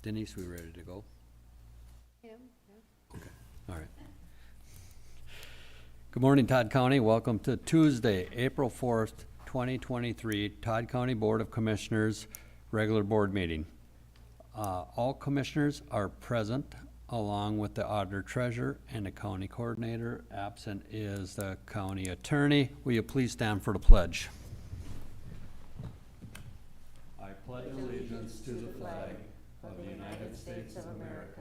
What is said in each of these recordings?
Denise, we ready to go? Yeah. Okay, all right. Good morning, Todd County. Welcome to Tuesday, April 4th, 2023, Todd County Board of Commissioners, regular board meeting. All commissioners are present, along with the auditor treasurer and the county coordinator. Absent is the county attorney. Will you please stand for the pledge? I pledge allegiance to the flag of the United States of America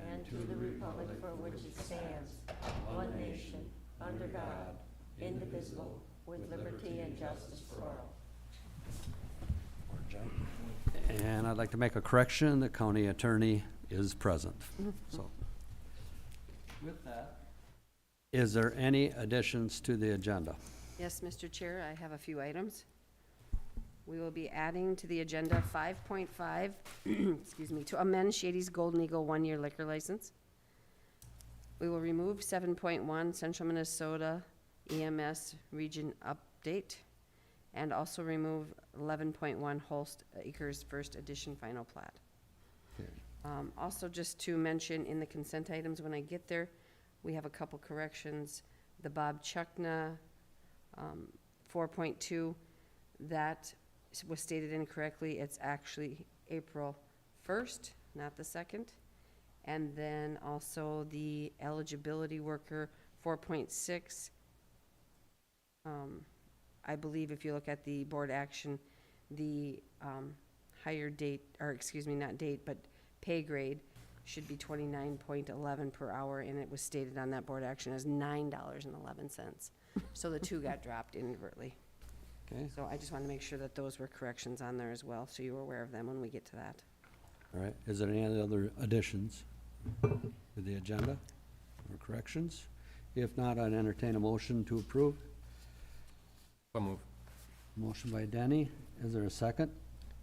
and to the republic for which it stands, one nation, under God, indivisible, with liberty and justice for all. And I'd like to make a correction. The county attorney is present. So, with that, is there any additions to the agenda? Yes, Mr. Chair, I have a few items. We will be adding to the agenda 5.5, excuse me, to amend Shady's Golden Eagle one-year liquor license. We will remove 7.1 Central Minnesota EMS region update, and also remove 11.1 Holst Acres First Edition final plat. Okay. Also, just to mention in the consent items, when I get there, we have a couple corrections. The Bob Chuckna 4.2, that was stated incorrectly. It's actually April 1st, not the 2nd. And then also the eligibility worker 4.6. I believe if you look at the board action, the higher date, or excuse me, not date, but pay grade should be 29.11 per hour, and it was stated on that board action as $9.11. So the two got dropped inadvertently. Okay, So I just want to make sure that those were corrections on there as well, so you were aware of them when we get to that. all right. Is there any other additions to the agenda or corrections? If not, I'd entertain a motion to approve. So move. Motion by Denny. Is there a second?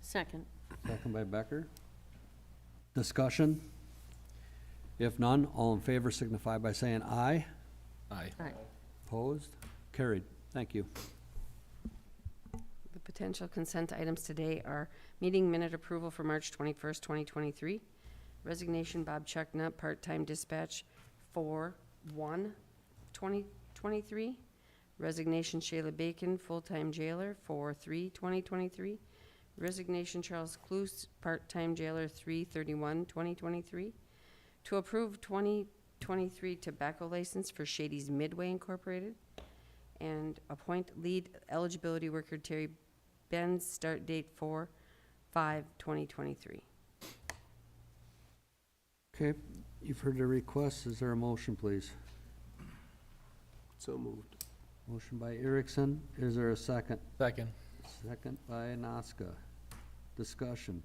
Second. Second by Becker. Discussion? If none, all in favor signify by saying aye. Aye. Aye. Opposed? Carried. Thank you. The potential consent items today are meeting minute approval for March 21st, 2023. Resignation Bob Chuckna, part-time dispatch 4/1/2023. Resignation Shayla Bacon, full-time jailer 4/3/2023. Resignation Charles Cluse, part-time jailer 3/31/2023. To approve 2023 tobacco license for Shady's Midway Incorporated. And appoint lead eligibility worker Terry Benz, start date 4/5/2023. Okay, you've heard the request. Is there a motion, please? So moved. Motion by Erickson. Is there a second? Second. Second by Noska. Discussion.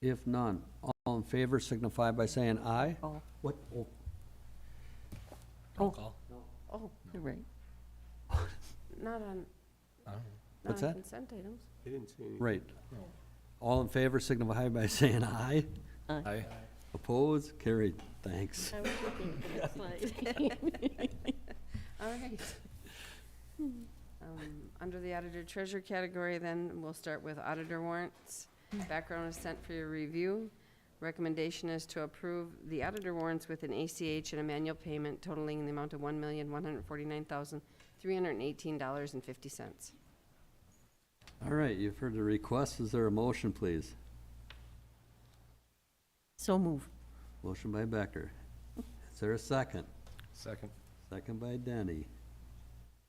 If none, all in favor signify by saying aye. Oh. What? Oh, Roll call. Oh, you're right. Not on, What's not on that? consent items. They didn't say anything. right. All in favor signify by saying aye. Aye. Opposed? Carried. Thanks. I was looking for that slide. All right. Under the auditor treasurer category, then we'll start with auditor warrants. Background is sent for your review. Recommendation is to approve the auditor warrants with an ACH and a manual payment totaling in the amount of $1,149,318.50. All right, you've heard the request. Is there a motion, please? So move. Motion by Becker. Is there a second? Second. Second by Denny.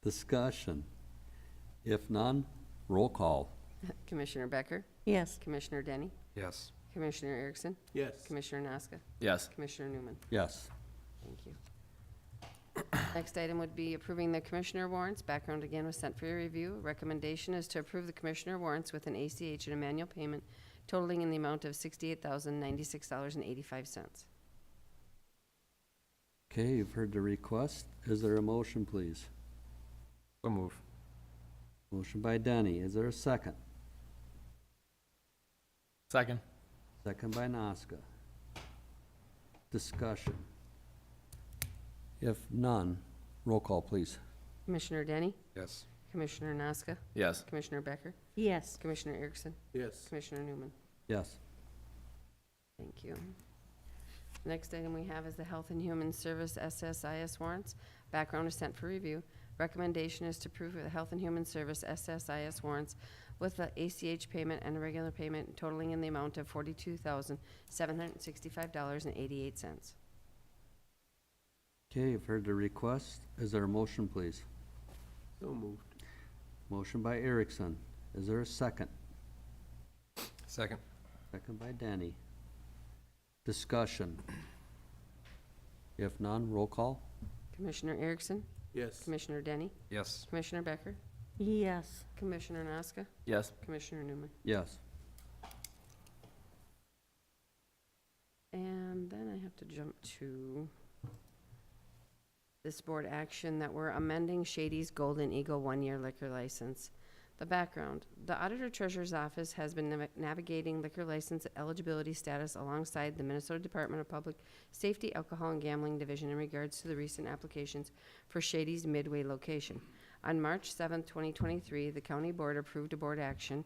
Discussion. If none, roll call. Commissioner Becker, Yes. Commissioner Denny, Yes. Commissioner Erickson, Yes. Commissioner Naska, Yes. Commissioner Newman. Yes. Thank you. Next item would be approving the commissioner warrants. Background again was sent for your review. Recommendation is to approve the commissioner warrants with an ACH and a manual payment totaling in the amount of $68,096.85. Okay, you've heard the request. Is there a motion, please? So move. Motion by Denny. Is there a second? Second. Second by Noska. Discussion. If none, roll call, please. Commissioner Denny, Yes. Commissioner Naska, Yes. Commissioner Becker, Yes. Commissioner Erickson, Yes. Commissioner Newman. Yes. Thank you. Next item we have is the Health and Human Service SSIS warrants. Background is sent for review. Recommendation is to approve the Health and Human Service SSIS warrants with the ACH payment and a regular payment totaling in the amount of $42,765.88. Okay, you've heard the request. Is there a motion, please? So moved. Motion by Erickson. Is there a second? Second. Second by Danny. Discussion. If none, roll call. Commissioner Erickson? Yes. Commissioner Denny? Yes. Commissioner Becker? Yes. Commissioner Nasca? Yes. Commissioner Newman? Yes. And then I have to jump to this board action that we're amending Shady's Golden Eagle one-year liquor license. The background, the Auditor Treasurer's Office has been navigating liquor license eligibility status alongside the Minnesota Department of Public Safety, Alcohol and Gambling Division in regards to the recent applications for Shady's Midway location. On March 7th, 2023, the County Board approved a board action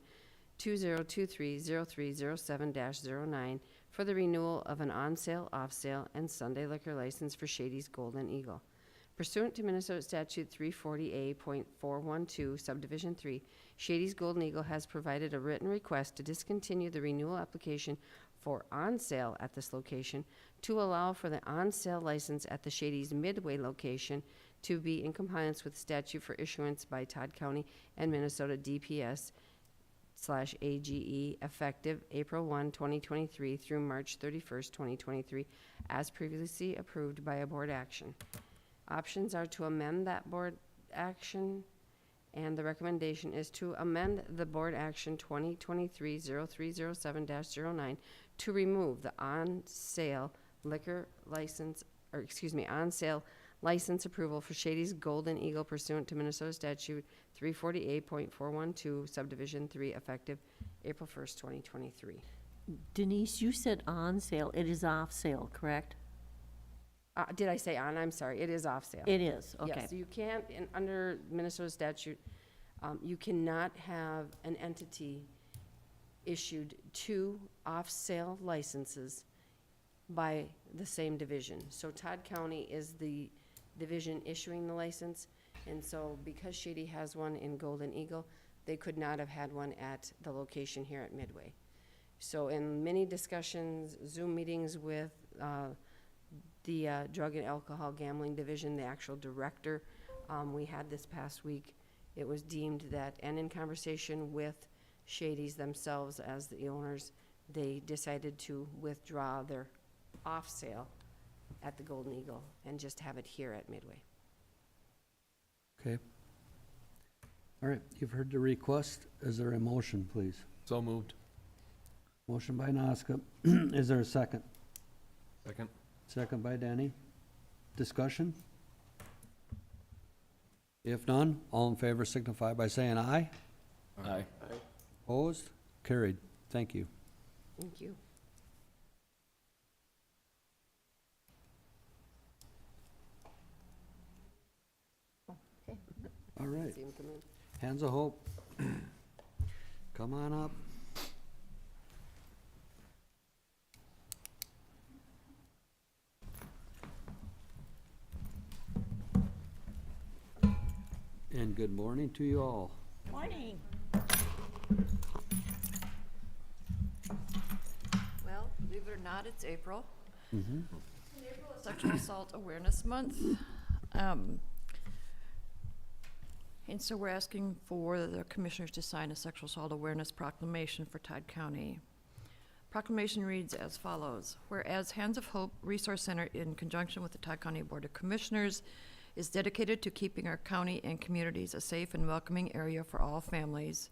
2023-0307-09 for the renewal of an on-sale, off-sale, and Sunday liquor license for Shady's Golden Eagle. Pursuant to Minnesota Statute 340A.412, Subdivision 3, Shady's Golden Eagle has provided a written request to discontinue the renewal application for on-sale at this location to allow for the on-sale license at the Shady's Midway location to be in compliance with statute for issuance by Todd County and Minnesota DPS/AGE effective April 1, 2023 through March 31st, 2023, as previously approved by a board action. Options are to amend that board action, and the recommendation is to amend the board action 2023-0307-09 to remove the on-sale liquor license, or excuse me, on-sale license approval for Shady's Golden Eagle pursuant to Minnesota Statute 348.412, Subdivision 3, effective April 1st, 2023. Denise, you said on sale. It is off sale, correct? Did I say on? I'm sorry. It is off sale. It is, okay. Yes, you can't, under Minnesota statute, you cannot have an entity issued two off-sale licenses by the same division. So Todd County is the division issuing the license, and so because Shady has one in Golden Eagle, they could not have had one at the location here at Midway. So in many discussions, Zoom meetings with the Drug and Alcohol Gambling Division, the actual director, we had this past week, it was deemed that, and in conversation with Shady's themselves as the owners, they decided to withdraw their off-sale at the Golden Eagle and just have it here at Midway. Okay. All right, you've heard the request. Is there a motion, please? So moved. Motion by Nasca. Is there a second? Second. Second by Danny. Discussion? If none, all in favor signify by saying aye. Aye. Opposed? Carried. Thank you. Thank you. All right. See him come in. Hands of Hope. Come on up. And good morning to you all. Morning. Well, believe it or not, it's April. Mhm. April is Sexual Assault Awareness Month. And so we're asking for the commissioners to sign a sexual assault awareness proclamation for Todd County. Proclamation reads as follows. Whereas Hands of Hope Resource Center, in conjunction with the Todd County Board of Commissioners, is dedicated to keeping our county and communities a safe and welcoming area for all families.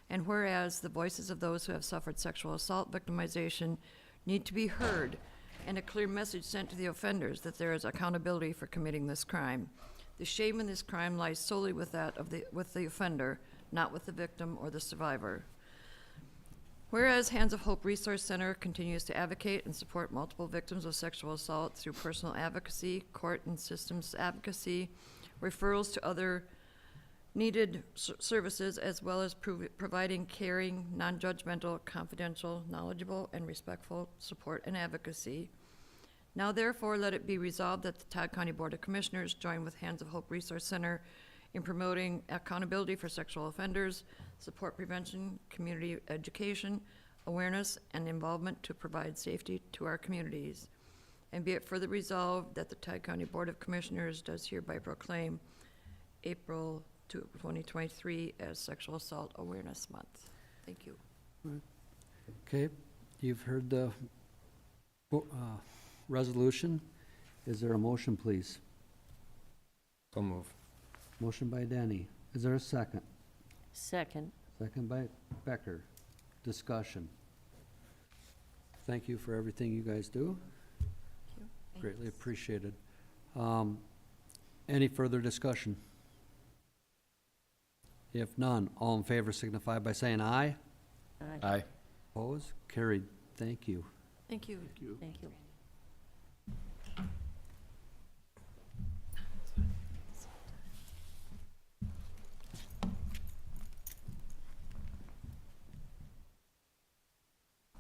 And whereas the voices of those who have suffered sexual assault victimization need to be heard, and a clear message sent to the offenders that there is accountability for committing this crime. The shame in this crime lies solely with the offender, not with the victim or the survivor. Whereas Hands of Hope Resource Center continues to advocate and support multiple victims of sexual assault through personal advocacy, court and systems advocacy, referrals to other needed services, as well as providing caring, non-judgmental, confidential, knowledgeable, and respectful support and advocacy. Now therefore, let it be resolved that the Todd County Board of Commissioners join with Hands of Hope Resource Center in promoting accountability for sexual offenders, support prevention, community education, awareness, and involvement to provide safety to our communities. And be it further resolved that the Todd County Board of Commissioners does hereby proclaim April 2023 as Sexual Assault Awareness Month. Thank you. Okay, you've heard the resolution. Is there a motion, please? So move. Motion by Denny. Is there a second? Second. Second by Becker. Discussion. Thank you for everything you guys do. Greatly appreciated. Any further discussion? If none, all in favor signify by saying aye. Aye. Opposed? Carried. Thank you. Thank you. Thank you.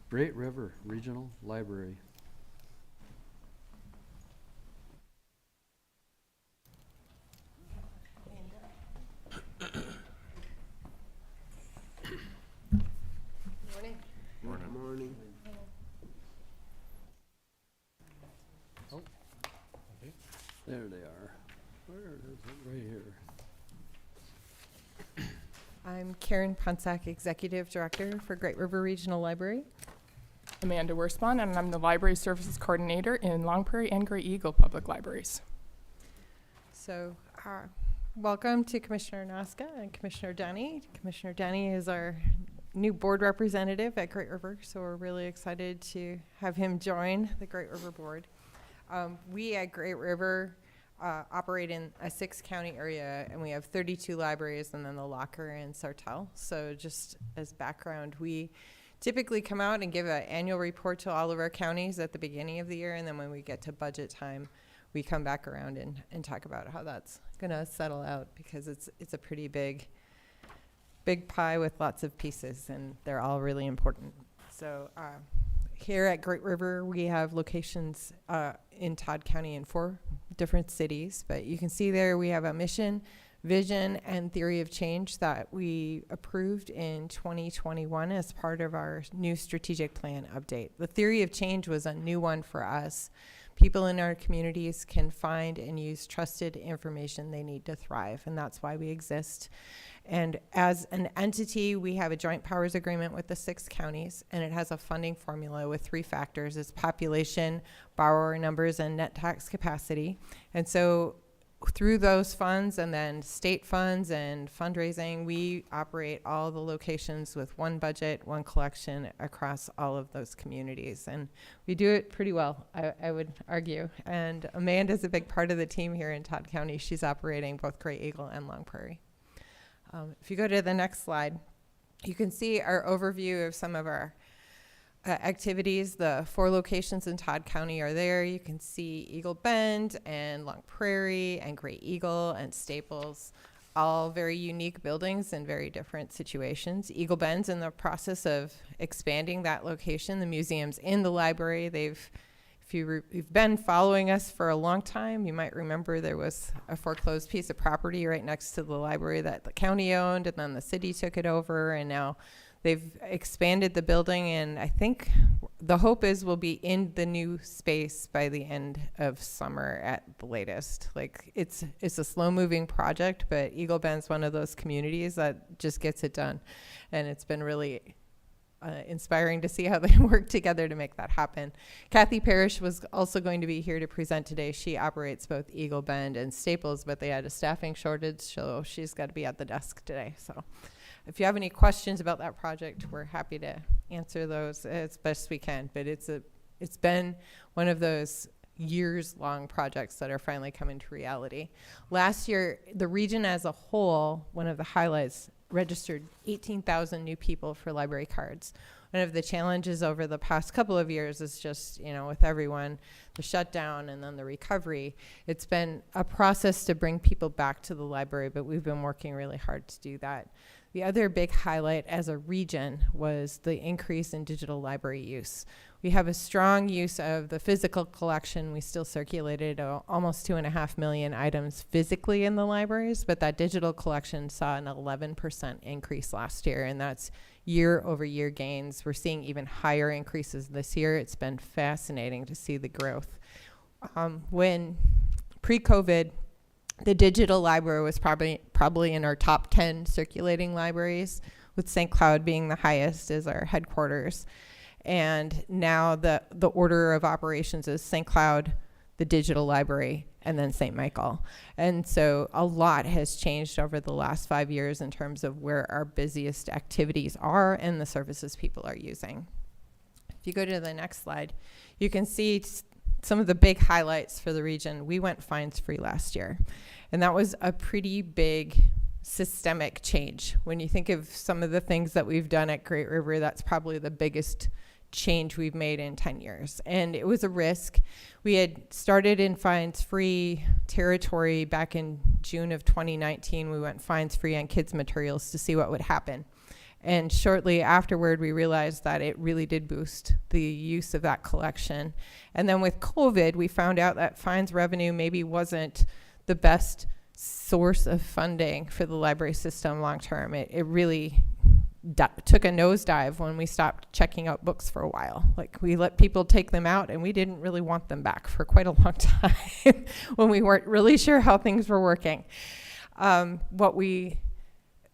Great River Regional Library. Morning. There they are. Where is it? Right here. I'm Karen Punsack, Executive Director for Great River Regional Library. Amanda Wirsbon, and I'm the Library Services Coordinator in Long Prairie and Gray Eagle Public Libraries. So, welcome to Commissioner Nasca and Commissioner Denny. Commissioner Denny is our new board representative at Great River, so we're really excited to have him join the Great River Board. We at Great River operate in a 6-county area, and we have 32 libraries and then the Locker and Sartell. So just as background, we typically come out and give an annual report to all of our counties at the beginning of the year, and then when we get to budget time, we come back around and talk about how that's gonna settle out, because it's a pretty big pie with lots of pieces, and they're all really important. So here at Great River, we have locations in Todd County in 4 different cities, but you can see there we have a mission, vision, and theory of change that we approved in 2021 as part of our new strategic plan update. The theory of change was a new one for us. People in our communities can find and use trusted information they need to thrive, and that's why we exist. And as an entity, we have a joint powers agreement with the 6 counties, and it has a funding formula with 3 factors. It's population, borrower numbers, and net tax capacity. And so through those funds and then state funds and fundraising, we operate all the locations with one budget, one collection across all of those communities. And we do it pretty well, I would argue. And Amanda's a big part of the team here in Todd County. She's operating both Gray Eagle and Long Prairie. If you go to the next slide, you can see our overview of some of our activities. The 4 locations in Todd County are there. You can see Eagle Bend and Long Prairie and Gray Eagle and Staples, all very unique buildings in very different situations. Eagle Bend's in the process of expanding that location. The museum's in the library. If you've been following us for a long time, you might remember there was a foreclosed piece of property right next to the library that the county owned, and then the city took it over, and now they've expanded the building, and I think the hope is we'll be in the new space by the end of summer at the latest. Like, it's a slow-moving project, but Eagle Bend's one of those communities that just gets it done, and it's been really inspiring to see how they work together to make that happen. Kathy Parrish was also going to be here to present today. She operates both Eagle Bend and Staples, but they had a staffing shortage, so she's got to be at the desk today. So if you have any questions about that project, we're happy to answer those as best we can. But it's been one of those years-long projects that are finally coming to reality. Last year, the region as a whole, one of the highlights, registered 18,000 new people for library cards. one of the challenges over the past couple of years is just, with everyone, the shutdown and then the recovery, it's been a process to bring people back to the library, but we've been working really hard to do that. The other big highlight as a region was the increase in digital library use. We have a strong use of the physical collection. We still circulated almost 2.5 million items physically in the libraries, but that digital collection saw an 11% increase last year, and that's year-over-year gains. We're seeing even higher increases this year. It's been fascinating to see the growth. When pre-COVID, the digital library was probably in our top 10 circulating libraries, with St. Cloud being the highest as our headquarters. And now the order of operations is St. Cloud, the digital library, and then St. Michael. And so a lot has changed over the last 5 years in terms of where our busiest activities are and the services people are using. If you go to the next slide, you can see some of the big highlights for the region. We went fines-free last year, and that was a pretty big systemic change. When you think of some of the things that we've done at Great River, that's probably the biggest change we've made in 10 years. And it was a risk. We had started in fines-free territory back in June of 2019. We went fines-free on kids' materials to see what would happen. And shortly afterward, we realized that it really did boost the use of that collection. And then with COVID, we found out that fines revenue maybe wasn't the best source of funding for the library system long term. It really took a nosedive when we stopped checking out books for a while. Like, we let people take them out, and we didn't really want them back for quite a long time when we weren't really sure how things were working. What we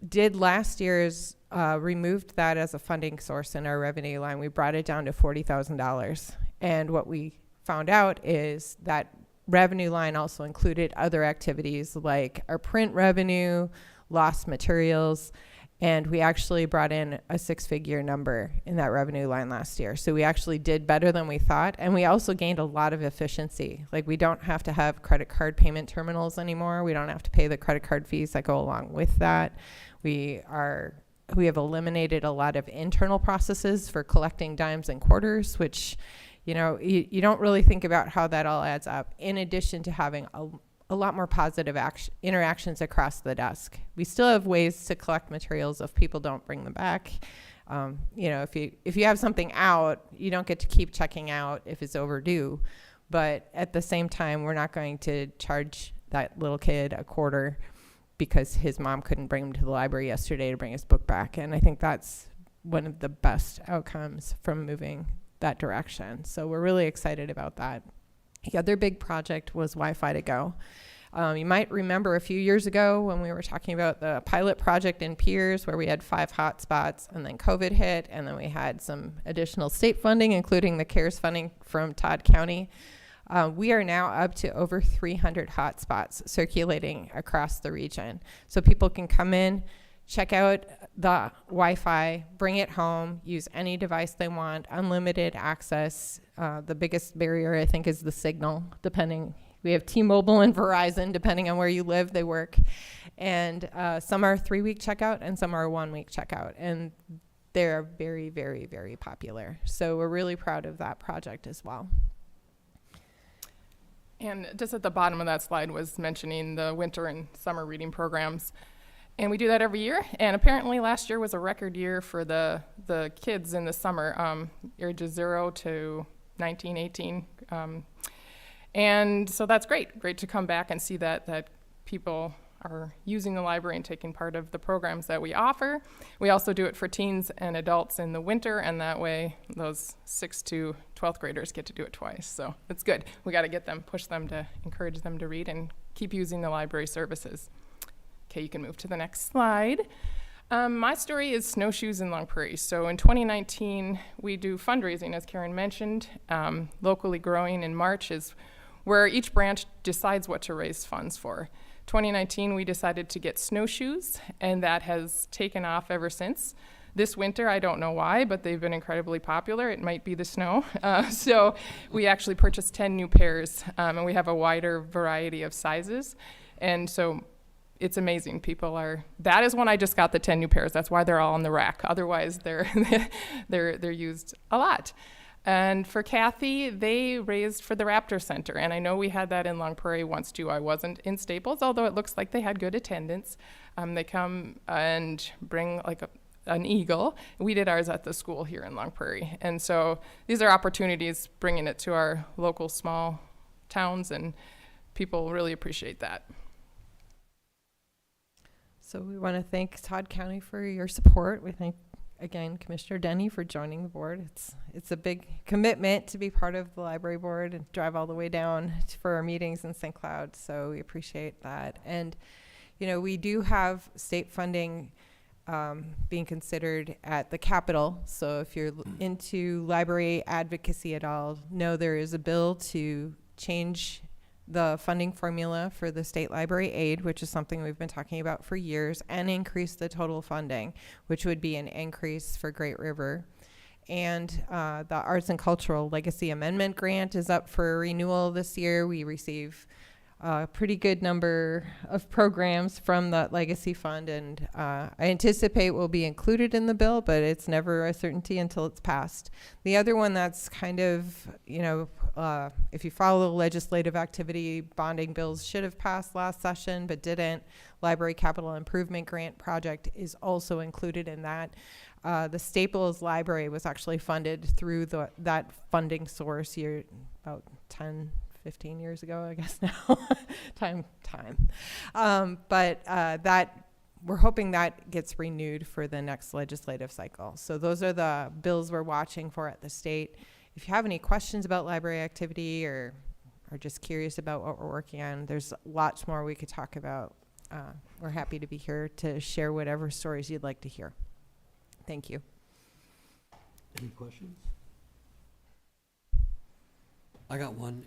did last year is removed that as a funding source in our revenue line. We brought it down to $40,000. And what we found out is that revenue line also included other activities like our print revenue, lost materials, and we actually brought in a 6-figure number in that revenue line last year. So we actually did better than we thought, and we also gained a lot of efficiency. Like, we don't have to have credit card payment terminals anymore. We don't have to pay the credit card fees that go along with that. We have eliminated a lot of internal processes for collecting dimes and quarters, which, you don't really think about how that all adds up, in addition to having a lot more positive interactions across the desk. We still have ways to collect materials if people don't bring them back. If you have something out, you don't get to keep checking out if it's overdue. But at the same time, we're not going to charge that little kid a quarter because his mom couldn't bring him to the library yesterday to bring his book back. And I think that's one of the best outcomes from moving that direction. So we're really excited about that. The other big project was Wi-Fi to Go. You might remember a few years ago when we were talking about the pilot project in Piers, where we had 5 hotspots, and then COVID hit, and then we had some additional state funding, including the CARES funding from Todd County. We are now up to over 300 hotspots circulating across the region. So people can come in, check out the Wi-Fi, bring it home, use any device they want, unlimited access. The biggest barrier, I think, is the signal, we have T-Mobile and Verizon, depending on where you live, they work. And some are 3-week checkout and some are 1-week checkout. And they're very, very, very popular. So we're really proud of that project as well. And just at the bottom of that slide was mentioning the winter and summer reading programs. And we do that every year. And apparently last year was a record year for the kids in the summer, ages 0 to 19, 18. And so that's great to come back and see that people are using the library and taking part of the programs that we offer. We also do it for teens and adults in the winter, and that way those 6th to 12th graders get to do it twice. So it's good. We got to push them to encourage them to read and keep using the library services. Okay, you can move to the next slide. My story is snowshoes in Long Prairie. So in 2019, we do fundraising, as Karen mentioned. Locally Growing in March is where each branch decides what to raise funds for. 2019, we decided to get snowshoes, and that has taken off ever since. This winter, I don't know why, but they've been incredibly popular. It might be the snow. So we actually purchased 10 new pairs, and we have a wider variety of sizes. And so it's amazing. That is when I just got the 10 new pairs. That's why they're all in the rack. Otherwise, they're used a lot. And for Kathy, they raised for the Raptor Center. And I know we had that in Long Prairie once too. I wasn't in Staples, although it looks like they had good attendance. They come and bring like an eagle. We did ours at the school here in Long Prairie. And so these are opportunities bringing it to our local small towns, and people really appreciate that. So we want to thank Todd County for your support. We thank, again, Commissioner Denny for joining the board. It's a big commitment to be part of the library board and drive all the way down for our meetings in St. Cloud. So we appreciate that. And, you know, we do have state funding being considered at the Capitol. So if you're into library advocacy at all, know there is a bill to change the funding formula for the state library aid, which is something we've been talking about for years, and increase the total funding, which would be an increase for Great River. And the Arts and Cultural Legacy Amendment Grant is up for renewal this year. We receive a pretty good number of programs from that legacy fund, and I anticipate will be included in the bill, but it's never a certainty until it's passed. The other one that's kind of, you know, if you follow legislative activity, bonding bills should have passed last session but didn't. Library Capital Improvement Grant Project is also included in that. The Staples Library was actually funded through that funding source about 15 years ago, I guess now. time. But that we're hoping that gets renewed for the next legislative cycle. So those are the bills we're watching for at the state. If you have any questions about library activity or are just curious about what we're working on, there's lots more we could talk about. We're happy to be here to share whatever stories you'd like to hear. Thank you. Any questions? I got one.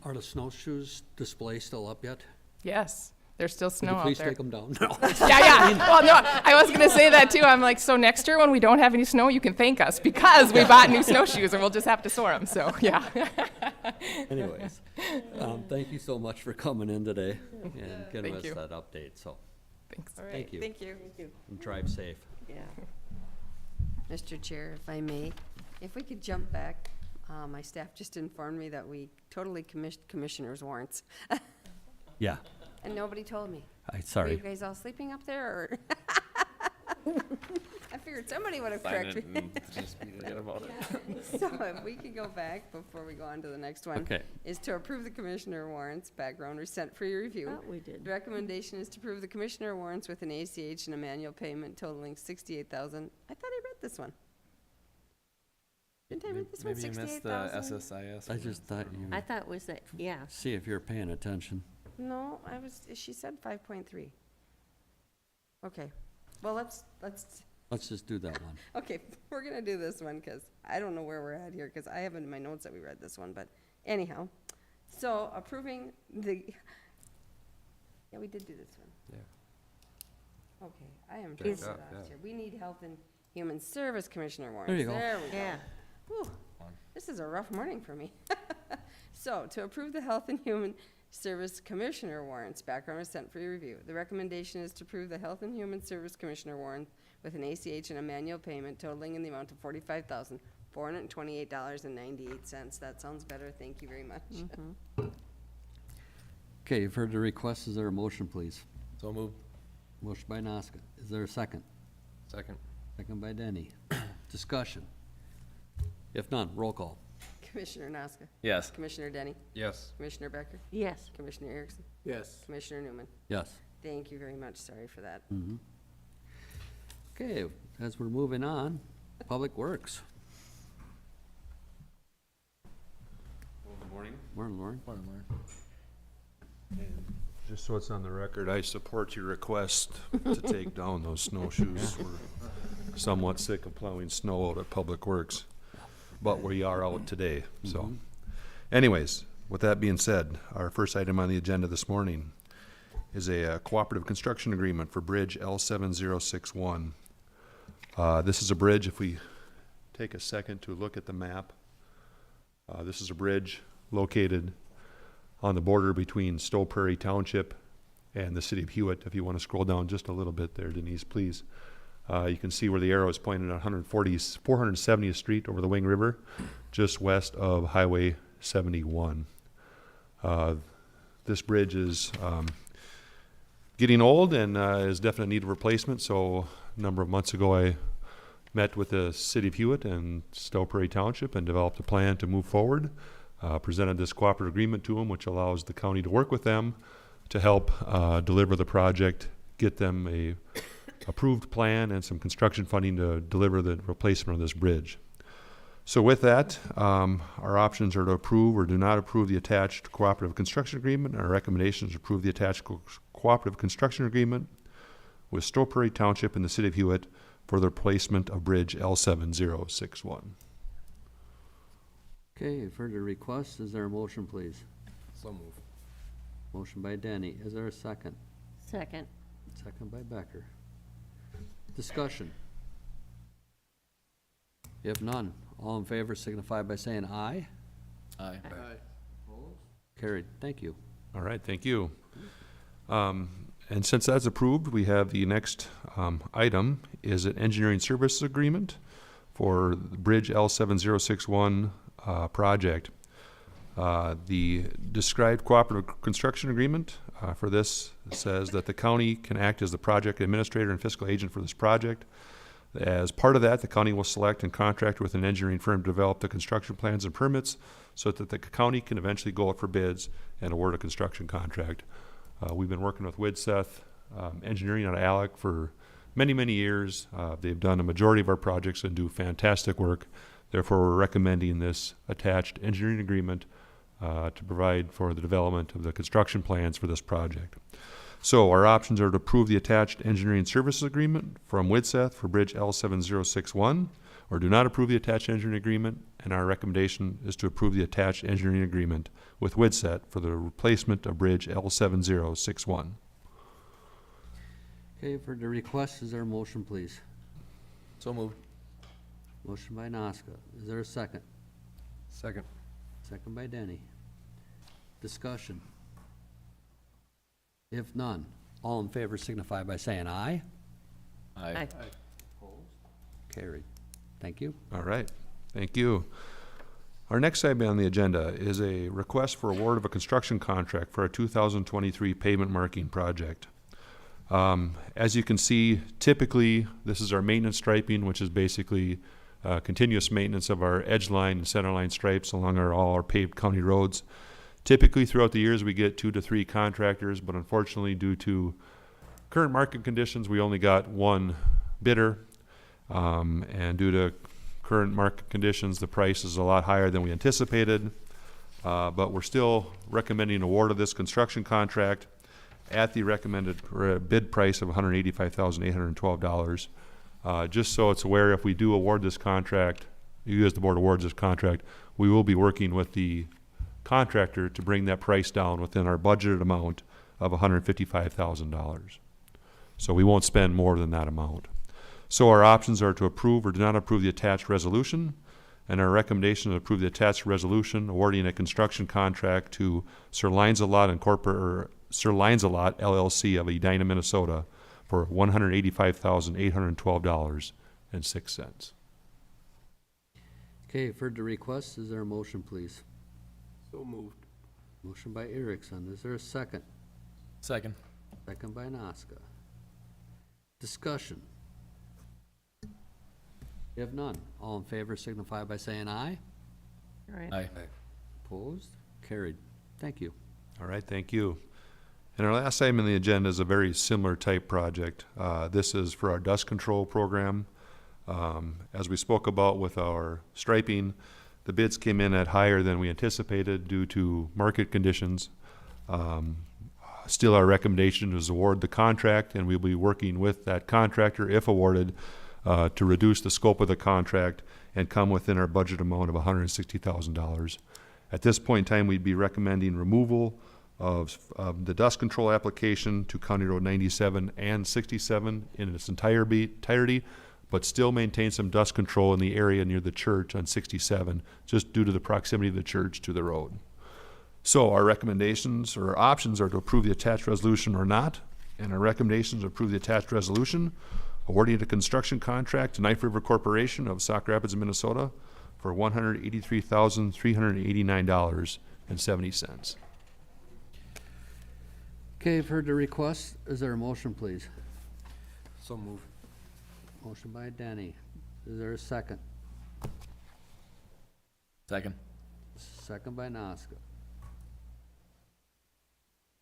Are the snowshoes display still up yet? Yes, there's still snow out Please there. take them down. No. Yeah. Well, no, I was going to say that too. I'm like, so next year when we don't have any snow, you can thank us because we bought new snowshoes and we'll just have to store them. So, yeah. Anyways, thank you so much for coming in today and giving Thank us you. that update. So, Thanks. All right. Thank you. Thank you. and drive safe. Yeah. Mr. Chair, if I may, if we could jump back, my staff just informed me that we totally commissioners warrants, Yeah. and nobody told me. Were you Sorry. guys all sleeping up there, or? I figured somebody would have Sign corrected it me. and just forget about it. So if we could go back before we go on to the next one. Okay. Is to approve the commissioner warrants, background are sent for your review. Thought we did. The recommendation is to approve the commissioner warrants with an ACH and a manual payment totaling $68,000. I thought I read this one. Didn't I read this one, Maybe you missed the 68,000? SSIS. I just thought you I would thought it was that, yeah. see if you're paying attention. No, she said 5.3. Okay, well, let's, Let's just do that one. okay, we're gonna do this one, because I don't know where we're at here, because I have in my notes that we read this one, but anyhow. So approving the, yeah, we did do this one. Yeah. Okay, I am Check totally it out, lost yeah. here. We need Health and Human Service Commissioner warrants. There you go. There we go. Yeah. Whew, this is a rough morning for me. So, to approve the Health and Human Service Commissioner warrants, background is sent for your review. The recommendation is to approve the Health and Human Service Commissioner warrant with an ACH and a manual payment totaling in the amount of $45,428.98. That sounds better. Thank you very much. Okay, you've heard the request. Is there a motion, please? So moved. Motion by Noska. Is there a second? Second. Second by Denny. Discussion. If none, roll call. Commissioner Noska, Yes. Commissioner Denny, Yes. Commissioner Becker, Yes. Commissioner Erickson, Yes. Commissioner Newman. Yes. Thank you very much. Sorry for that. Okay, as we're moving on, Public Works. Good morning. Morning, Lauren. Morning, Lauren. Just so it's on the record, I support your request to take down those snowshoes. We're somewhat sick of plowing snow out at Public Works, but we are out today, so. Anyways, with that being said, our first item on the agenda this morning is a cooperative construction agreement for Bridge L7061. This is a bridge, if we take a second to look at the map, this is a bridge located on the border between Stowe Prairie Township and the city of Hewitt. If you want to scroll down just a little bit there, Denise, please. You can see where the arrow is pointed at 470th Street over the Wing River, just west of Highway 71. This bridge is getting old and is definitely in need of replacement. So a number of months ago, I met with the city of Hewitt and Stowe Prairie Township and developed a plan to move forward. Presented this cooperative agreement to them, which allows the county to work with them to help deliver the project, get them a approved plan and some construction funding to deliver the replacement of this bridge. So with that, our options are to approve or do not approve the attached cooperative construction agreement. Our recommendation is to approve the attached cooperative construction agreement with Stowe Prairie Township and the city of Hewitt for the replacement of Bridge L7061. Okay, further requests, is there a motion, please? So move. Motion by Denny, is there a second? Second. Second by Becker. Discussion. If none, all in favor signify by saying aye. Aye. Carried, thank you. All right, thank you. And since that's approved, we have the next item is an engineering services agreement for the Bridge L7061 project. The described cooperative construction agreement for this says that the county can act as the project administrator and fiscal agent for this project. As part of that, the county will select and contract with an engineering firm to develop the construction plans and permits so that the county can eventually go out for bids and award a construction contract. We've been working with Widseth Engineering out of Alec for many, many years. They've done a majority of our projects and do fantastic work. Therefore, we're recommending this attached engineering agreement to provide for the development of the construction plans for this project. So our options are to approve the attached engineering services agreement from Widseth for Bridge L7061, or do not approve the attached engineering agreement, and our recommendation is to approve the attached engineering agreement with Widseth for the replacement of Bridge L7061. Okay, for the request, is there a motion, please? So moved. Motion by Noska, is there a second? Second. Second by Denny. Discussion. If none, all in favor signify by saying aye. Aye. Carried. Thank you. All right, thank you. Our next item on the agenda is a request for award of a construction contract for a 2023 pavement marking project. As you can see, typically, this is our maintenance striping, which is basically continuous maintenance of our edge line and center line stripes along all our paved county roads. Typically, throughout the years, we get 2 to 3 contractors, but unfortunately, due to current market conditions, we only got one bidder. And due to current market conditions, the price is a lot higher than we anticipated. But we're still recommending award of this construction contract at the recommended bid price of $185,812. Just so it's aware, if we do award this contract, you as the board awards this contract, we will be working with the contractor to bring that price down within our budgeted amount of $155,000. So we won't spend more than that amount. So our options are to approve or do not approve the attached resolution, and our recommendation is to approve the attached resolution awarding a construction contract to Sir Lancelot LLC of Edina, Minnesota for $185,812.06. Okay, for the request, is there a motion, please? So moved. Motion by Erickson, is there a second? Second. Second by Noska. Discussion. If none, all in favor signify by saying aye. All right. Aye. Opposed? Carried. Thank you. All right, thank you. And our last item on the agenda is a very similar type project. This is for our dust control program. As we spoke about with our striping, the bids came in at higher than we anticipated due to market conditions. Still, our recommendation is award the contract, and we'll be working with that contractor, if awarded, to reduce the scope of the contract and come within our budget amount of $160,000. At this point in time, we'd be recommending removal of the dust control application to County Road 97 and 67 in its entirety, but still maintain some dust control in the area near the church on 67, just due to the proximity of the church to the road. So our recommendations or options are to approve the attached resolution or not. And our recommendations are to approve the attached resolution, awarding a construction contract to Knife River Corporation of Sauk Rapids, Minnesota for $183,389.70. Okay, you've heard the request. Is there a motion, please? So moved. Motion by Danny. Is there a second? Second. Second by Noska.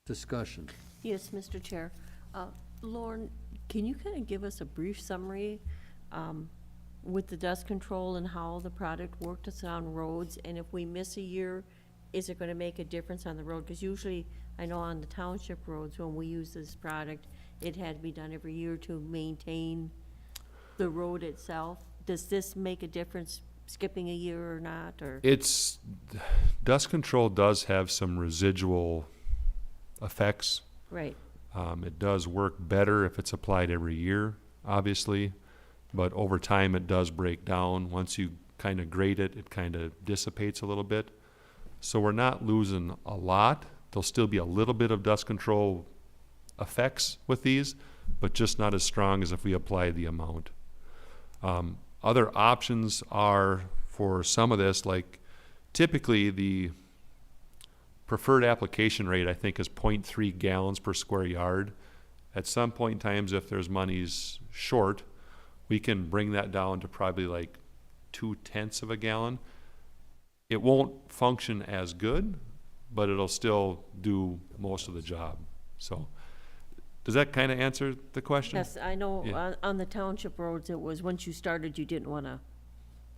Discussion. Yes, Mr. Chair. Lauren, can you kind of give us a brief summary with the dust control and how the product worked us on roads? And if we miss a year, is it going to make a difference on the road? Because usually, I know on the township roads, when we use this product, it had to be done every year to maintain the road itself. Does this make a difference, skipping a year or not, or? It's, dust control does have some residual effects. Right, It does work better if it's applied every year, obviously, but over time it does break down. Once you kind of grate it, it kind of dissipates a little bit. So we're not losing a lot. There'll still be a little bit of dust control effects with these, but just not as strong as if we apply the amount. Other options are for some of this, like typically the preferred application rate, I think, is 0.3 gallons per square yard. At some point in times, if there's monies short, we can bring that down to probably like 0.2 of a gallon. It won't function as good, but it'll still do most of the job. So, does that kind of answer the question? yes, I know Yeah. on the township roads, it was, once you started, you didn't want to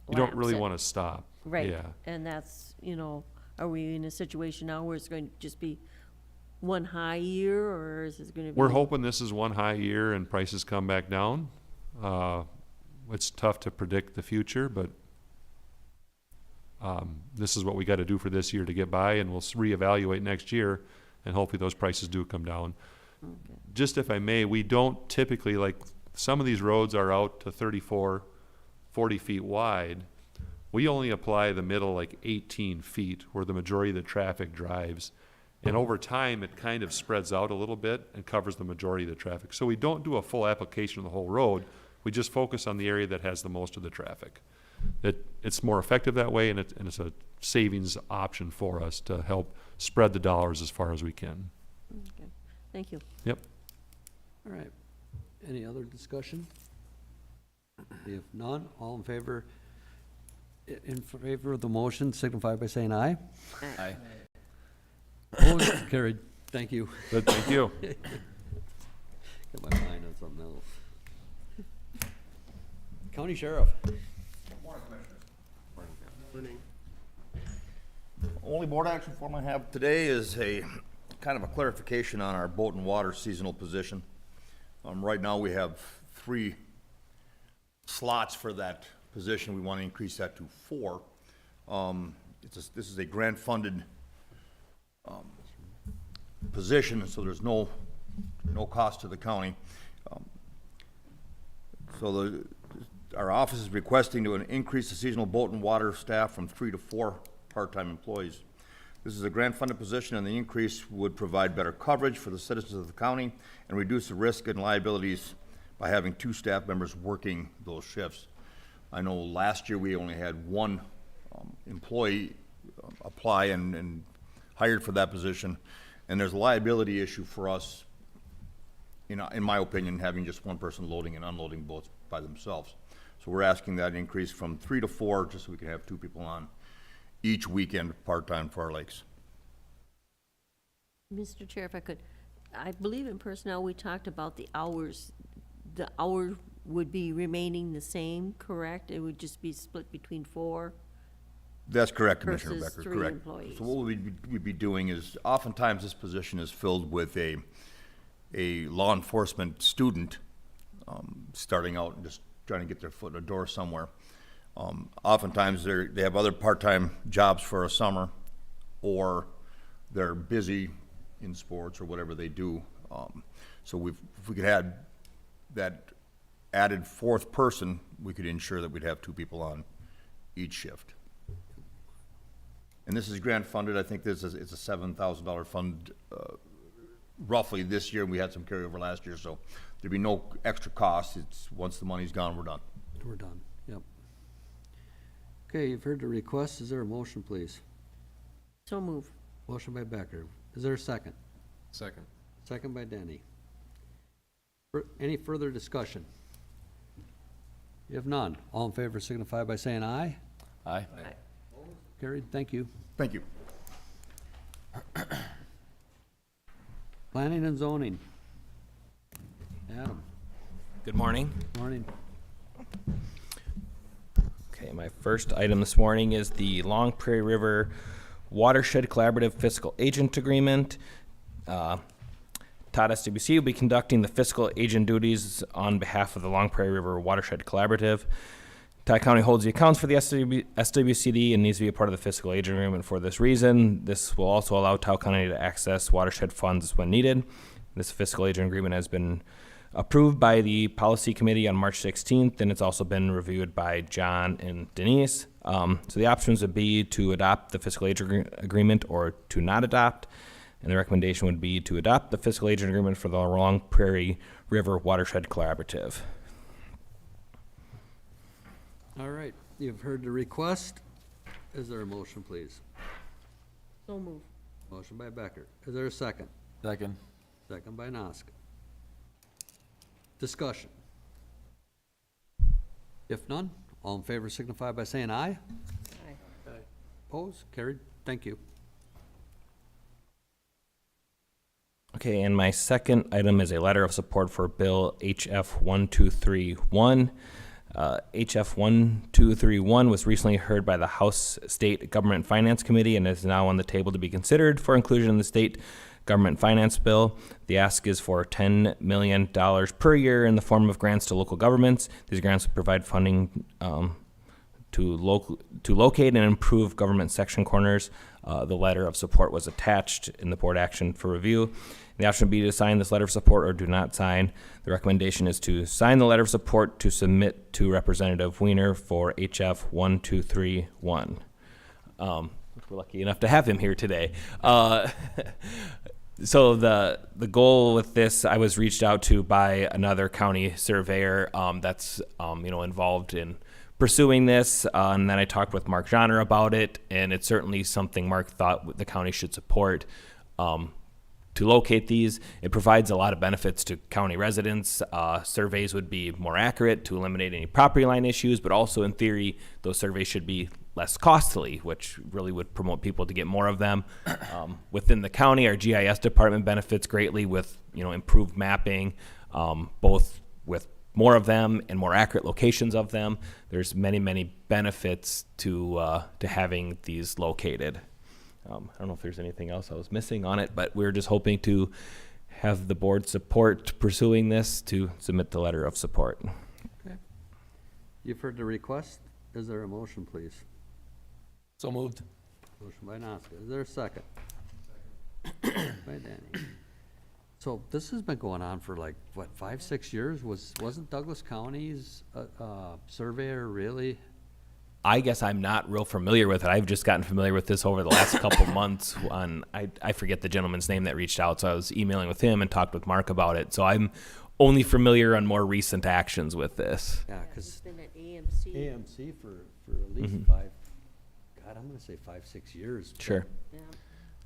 You don't really want to stop. Right, Yeah. and that's, are we in a situation now where it's going to just be one high year, or is it going to be? We're hoping this is one high year and prices come back down. It's tough to predict the future, but this is what we got to do for this year to get by, and we'll reevaluate next year, and hopefully those prices do come down. Okay. Just if I may, we don't typically, like, some of these roads are out to 34, 40 feet wide. We only apply the middle like 18 feet where the majority of the traffic drives. And over time, it kind of spreads out a little bit and covers the majority of the traffic. So we don't do a full application of the whole road. We just focus on the area that has the most of the traffic. It's more effective that way, and it's a savings option for us to help spread the dollars as far as we can. Okay. Thank you. Yep. All right. Any other discussion? If none, all in favor of the motion, signify by saying aye. Aye. Opposed? Carried. Thank you. Good, thank you. Get my mind on something else. County Sheriff. Only board action form I have today is a kind of a clarification on our boat and water seasonal position. Right now, we have 3 slots for that position. We want to increase that to 4. This is a grant-funded position, so there's no cost to the county. So our office is requesting to increase the seasonal boat and water staff from 3 to 4 part-time employees. This is a grant-funded position, and the increase would provide better coverage for the citizens of the county and reduce the risk and liabilities by having 2 staff members working those shifts. I know last year we only had 1 employee apply and hired for that position, and there's a liability issue for us, in my opinion, having just 1 person loading and unloading boats by themselves. So we're asking that increase from 3 to 4, just so we can have 2 people on each weekend part-time for our lakes. Mr. Chair, if I could, I believe in personnel, we talked about the hours. The hour would be remaining the same, correct? It would just be split between 4? That's correct, Commissioner Versus Becker, 3 correct. employees. So what we'd be doing is, oftentimes this position is filled with a law enforcement student, starting out and just trying to get their foot in the door somewhere. Oftentimes they have other part-time jobs for a summer, or they're busy in sports or whatever they do. So if we could add that added 4th person, we could ensure that we'd have 2 people on each shift. And this is grant funded. I think it's a $7,000 fund, roughly this year. We had some carryover last year, so there'd be no extra cost. It's, once the money's gone, we're done. We're done, yep. Okay, you've heard the request. Is there a motion, please? So move. Motion by Becker. Is there a second? Second. Second by Denny. Any further discussion? If none, all in favor signify by saying aye. Aye. Carried, thank you. Thank you. Planning and zoning. Adam, Good morning. morning. Okay, my first item this morning is the Long Prairie River Watershed Collaborative Fiscal Agent Agreement. Todd SWC will be conducting the fiscal agent duties on behalf of the Long Prairie River Watershed Collaborative. Todd County holds the accounts for the SWCD and needs to be a part of the fiscal agent agreement for this reason. This will also allow Todd County to access watershed funds when needed. This fiscal agent agreement has been approved by the policy committee on March 16th, and it's also been reviewed by John and Denise. So the options would be to adopt the fiscal agent agreement or to not adopt. And the recommendation would be to adopt the fiscal agent agreement for the Long Prairie River Watershed Collaborative. All right, you've heard the request. Is there a motion, please? So move. Motion by Becker. Is there a second? Second. Second by Noska. Discussion. If none, all in favor signify by saying aye. Aye. Opposed? Carried. Thank you. Okay, and my second item is a letter of support for Bill HF 1231. HF 1231 was recently heard by the House State Government Finance Committee and is now on the table to be considered for inclusion in the state government finance bill. The ask is for $10 million per year in the form of grants to local governments. These grants will provide funding to locate and improve government section corners. The letter of support was attached in the board action for review. The option would be to sign this letter of support or do not sign. The recommendation is to sign the letter of support to submit to Representative Weiner for HF 1231. We're lucky enough to have him here today. So the goal with this, I was reached out to by another county surveyor that's involved in pursuing this, and then I talked with Mark Johnner about it, and it's certainly something Mark thought the county should support. To locate these, it provides a lot of benefits to county residents. Surveys would be more accurate to eliminate any property line issues, but also in theory, those surveys should be less costly, which really would promote people to get more of them. Within the county, our GIS department benefits greatly with improved mapping, both with more of them and more accurate locations of them. There's many benefits to having these located. I don't know if there's anything else I was missing on it, but we're just hoping to have the board support pursuing this to submit the letter of support. Okay. You've heard the request. Is there a motion, please? So moved. Motion by Noska. Is there a second? Second. By Danny. So this has been going on for like, what, 5-6 years? Wasn't Douglas County's surveyor really? I guess I'm not real familiar with it. I've just gotten familiar with this over the last couple months. I forget the gentleman's name that reached out, so I was emailing with him and talked with Mark about it. So I'm only familiar on more recent actions with this. Yeah, It's because been at AMC. AMC for at least 5-6 years. but Sure. Yeah.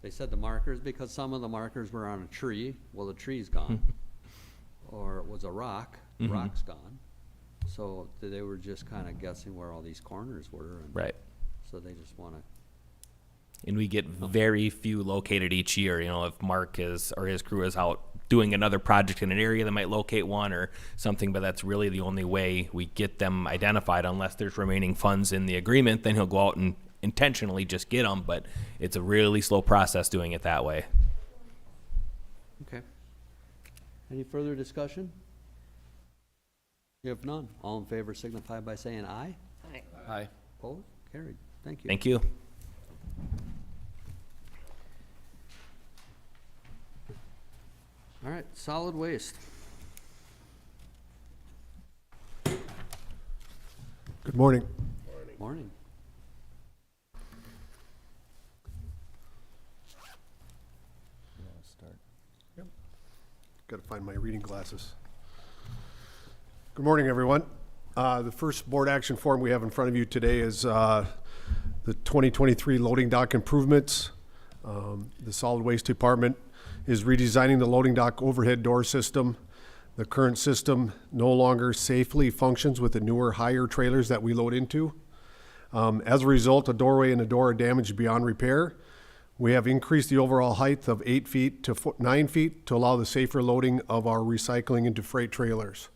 They said the markers, because some of the markers were on a tree. Well, the tree's gone. Or it was a rock. The rock's gone. So they were just kind of guessing where all these corners were. And Right. so they just want to, And we get very few located each year. If Mark or his crew is out doing another project in an area, they might locate one or something, but that's really the only way we get them identified unless there's remaining funds in the agreement. Then he'll go out and intentionally just get them, but it's a really slow process doing it that way. okay. Any further discussion? If none, all in favor signify by saying aye. Aye. Aye. Opposed? Carried. Thank you. Thank you. All right, solid waste. Good morning. Morning. got to find my reading glasses. Good morning, everyone. The first board action form we have in front of you today is the 2023 loading dock improvements. The solid waste department is redesigning the loading dock overhead door system. The current system no longer safely functions with the newer, higher trailers that we load into. As a result, a doorway and a door are damaged beyond repair. We have increased the overall height of 8 feet to 9 feet to allow the safer loading of our recycling into freight trailers.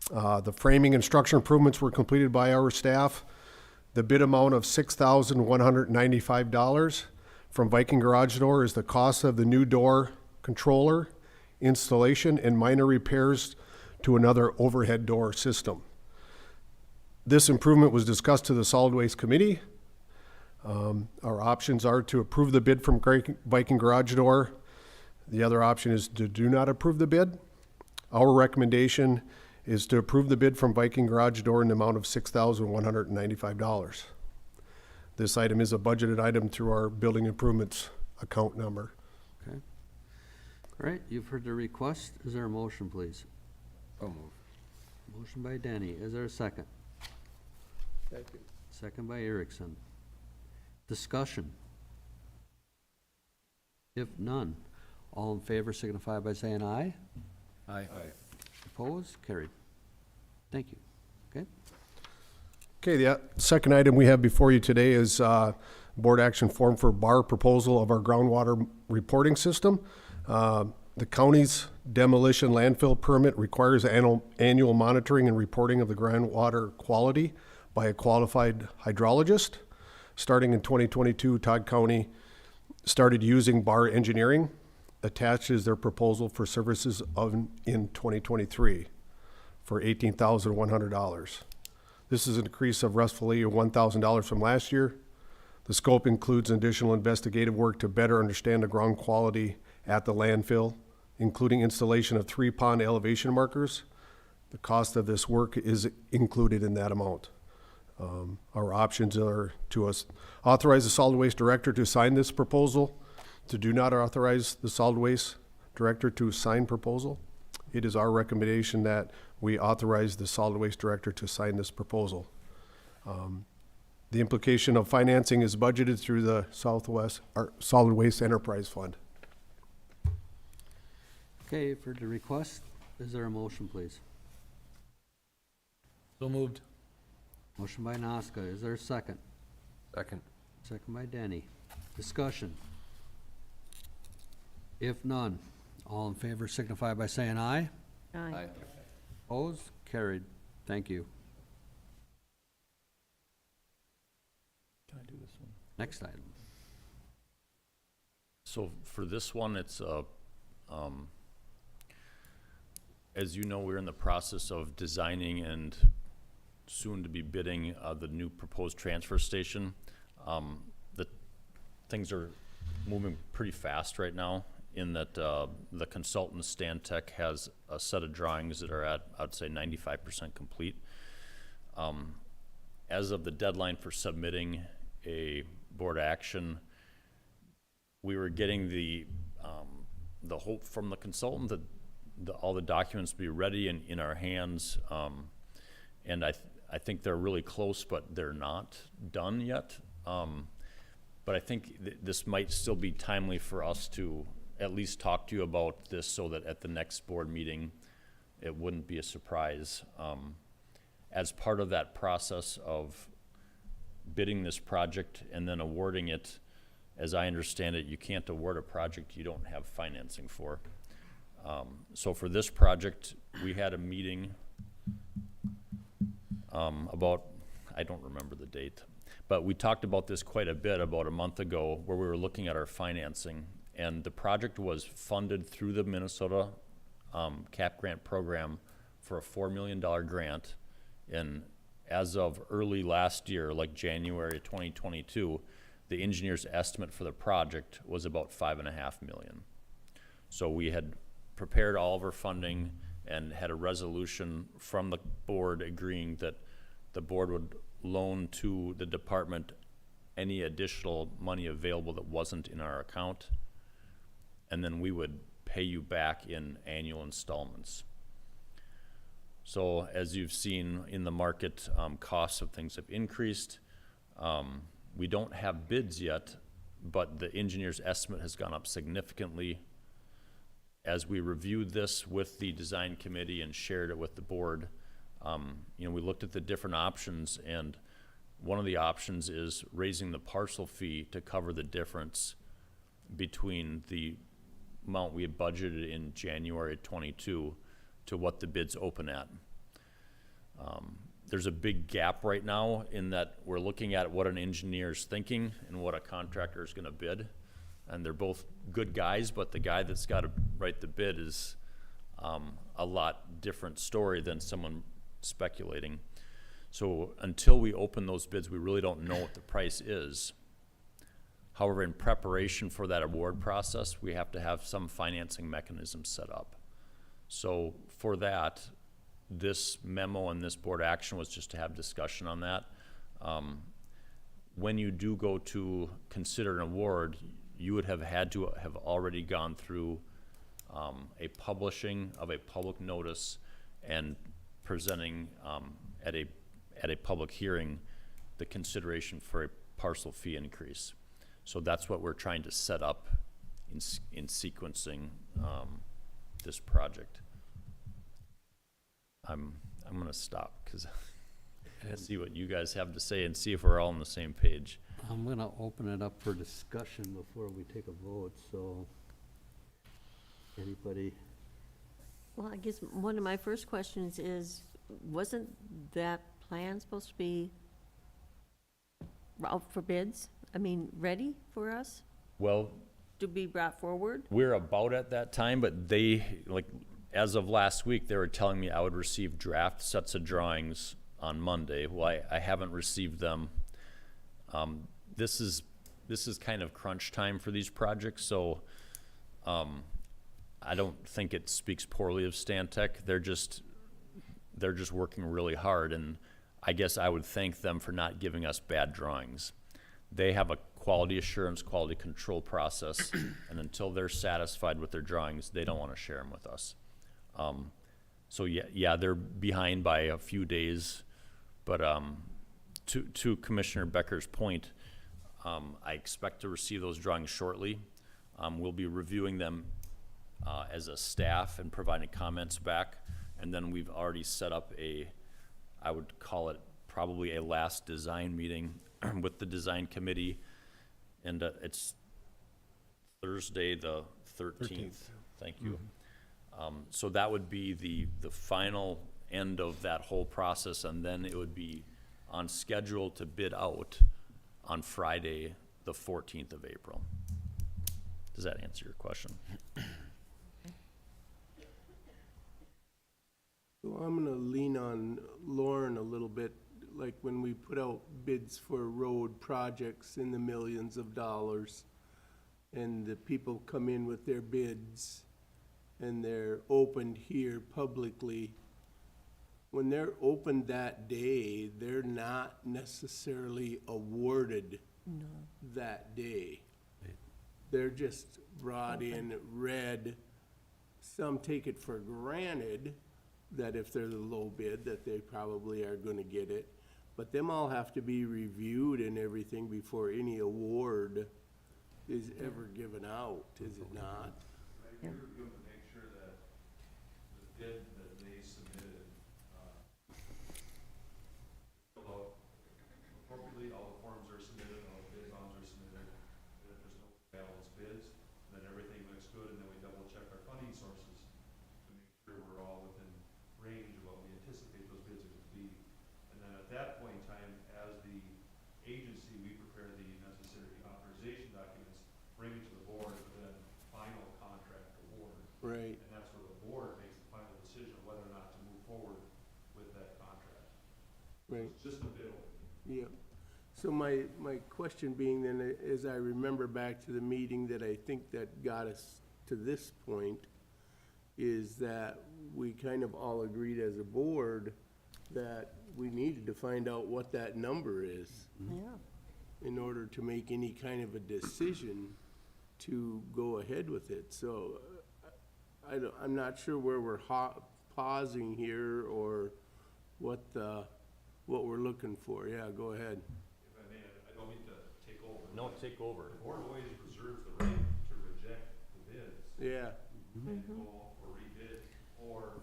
The framing and structure improvements were completed by our staff. The bid amount of $6,195 from Viking Garage Door is the cost of the new door controller, installation, and minor repairs to another overhead door system. This improvement was discussed to the Solid Waste Committee. Our options are to approve the bid from Viking Garage Door. The other option is to do not approve the bid. Our recommendation is to approve the bid from Viking Garage Door in the amount of $6,195. This item is a budgeted item through our building improvements account number. Okay. All right, you've heard the request. Is there a motion, please? So moved. Motion by Denny. Is there a second? Second by Erickson. Discussion. If none, all in favor signify by saying aye. Aye. Opposed? Carried. Thank you. Okay. Okay, the second item we have before you today is board action form for bar proposal of our groundwater reporting system. The county's demolition landfill permit requires annual monitoring and reporting of the groundwater quality by a qualified hydrologist. Starting in 2022, Todd County started using bar engineering. Attached is their proposal for services in 2023 for $18,100. This is an increase of roughly $1,000 from last year. The scope includes additional investigative work to better understand the ground quality at the landfill, including installation of 3 pond elevation markers. The cost of this work is included in that amount. Our options are to authorize the solid waste director to sign this proposal, to do not authorize the solid waste director to sign proposal. It is our recommendation that we authorize the solid waste director to sign this proposal. The implication of financing is budgeted through the Solid Waste Enterprise Fund. Okay, for the request, is there a motion, please? So moved. Motion by Noska. Is there a second? Second. Second by Denny. Discussion. If none, all in favor signify by saying aye. Aye. Opposed? Carried. Thank you. Can I do this one? Next item. So for this one, it's, as you know, we're in the process of designing and soon to be bidding the new proposed transfer station. The things are moving pretty fast right now in that the consultant Stantec has a set of drawings that are at, I'd say, 95% complete. As of the deadline for submitting a board action, we were getting the hope from the consultant that all the documents be ready and in our hands. And I think they're really close, but they're not done yet. But I think this might still be timely for us to at least talk to you about this so that at the next board meeting, it wouldn't be a surprise. As part of that process of bidding this project and then awarding it, as I understand it, you can't award a project you don't have financing for. So for this project, we had a meeting about, I don't remember the date, but we talked about this quite a bit about a month ago where we were looking at our financing, and the project was funded through the Minnesota CAP grant program for a $4 million grant. And as of early last year, like January 2022, the engineer's estimate for the project was about $5.5 million. So we had prepared all of our funding and had a resolution from the board agreeing that the board would loan to the department any additional money available that wasn't in our account. And then we would pay you back in annual installments. So as you've seen in the market, costs of things have increased. We don't have bids yet, but the engineer's estimate has gone up significantly. As we reviewed this with the design committee and shared it with the board, you know, we looked at the different options, and one of the options is raising the parcel fee to cover the difference between the amount we had budgeted in January 22 to what the bids open at. There's a big gap right now in that we're looking at what an engineer's thinking and what a contractor is gonna bid. And they're both good guys, but the guy that's gotta write the bid is a lot different story than someone speculating. So until we open those bids, we really don't know what the price is. However, in preparation for that award process, we have to have some financing mechanism set up. So for that, this memo and this board action was just to have discussion on that. When you do go to consider an award, you would have had to have already gone through a publishing of a public notice and presenting at a public hearing the consideration for a parcel fee increase. So that's what we're trying to set up in sequencing this project. I'm gonna stop because I see what you guys have to say and see if we're all on the same page. I'm gonna open it up for discussion before we take a vote, so anybody? Well, I guess one of my first questions is, wasn't that plan supposed to be out for bids? I mean, ready for us Well, to be brought forward? we're about at that time, but they, like, as of last week, they were telling me I would receive draft sets of drawings on Monday. Well, I haven't received them. This is kind of crunch time for these projects, so I don't think it speaks poorly of Stantec. They're just working really hard, and I guess I would thank them for not giving us bad drawings. They have a quality assurance, quality control process, and until they're satisfied with their drawings, they don't want to share them with us. So yeah, they're behind by a few days, but to Commissioner Becker's point, I expect to receive those drawings shortly. We'll be reviewing them as a staff and providing comments back, and then we've already set up I would call it probably a last design meeting with the design committee, and it's Thursday the 13th. Thank you. So that would be the final end of that whole process, and then it would be on schedule to bid out on Friday, the 14th of April. Does that answer your question? So I'm gonna lean on Lauren a little bit, like when we put out bids for road projects in the millions of dollars, and the people come in with their bids, and they're opened here publicly. When they're opened that day, they're not necessarily awarded that day. They're just brought in, read. Some take it for granted that if they're the low bid, that they probably are gonna get it. But them all have to be reviewed and everything before any award is ever given out, is it not? You have to make sure that the bid that they submitted, filled out appropriately, all the forms are submitted, all the bid bonds are submitted, and if there's no balanced bids, then everything looks good, and then we double check our funding sources to make sure we're all within range of what we anticipate those bids are gonna be. And then at that point in time, as the agency, we prepare the necessary authorization documents, bring it to the board for then final contract award. Right. And that's where the board makes the final decision of whether or not to move forward with that contract. Right. It's just a bid opening. Yep. So my question being then, as I remember back to the meeting that I think that got us to this point, is that we kind of all agreed as a board that we needed to find out what that number is Yeah. in order to make any kind of a decision to go ahead with it. So I'm not sure where we're pausing here or what we're looking for. Yeah, go ahead. If I may, I don't mean to take over. No, take over. The board always reserves the right to reject the bids Yeah, and go for rebid or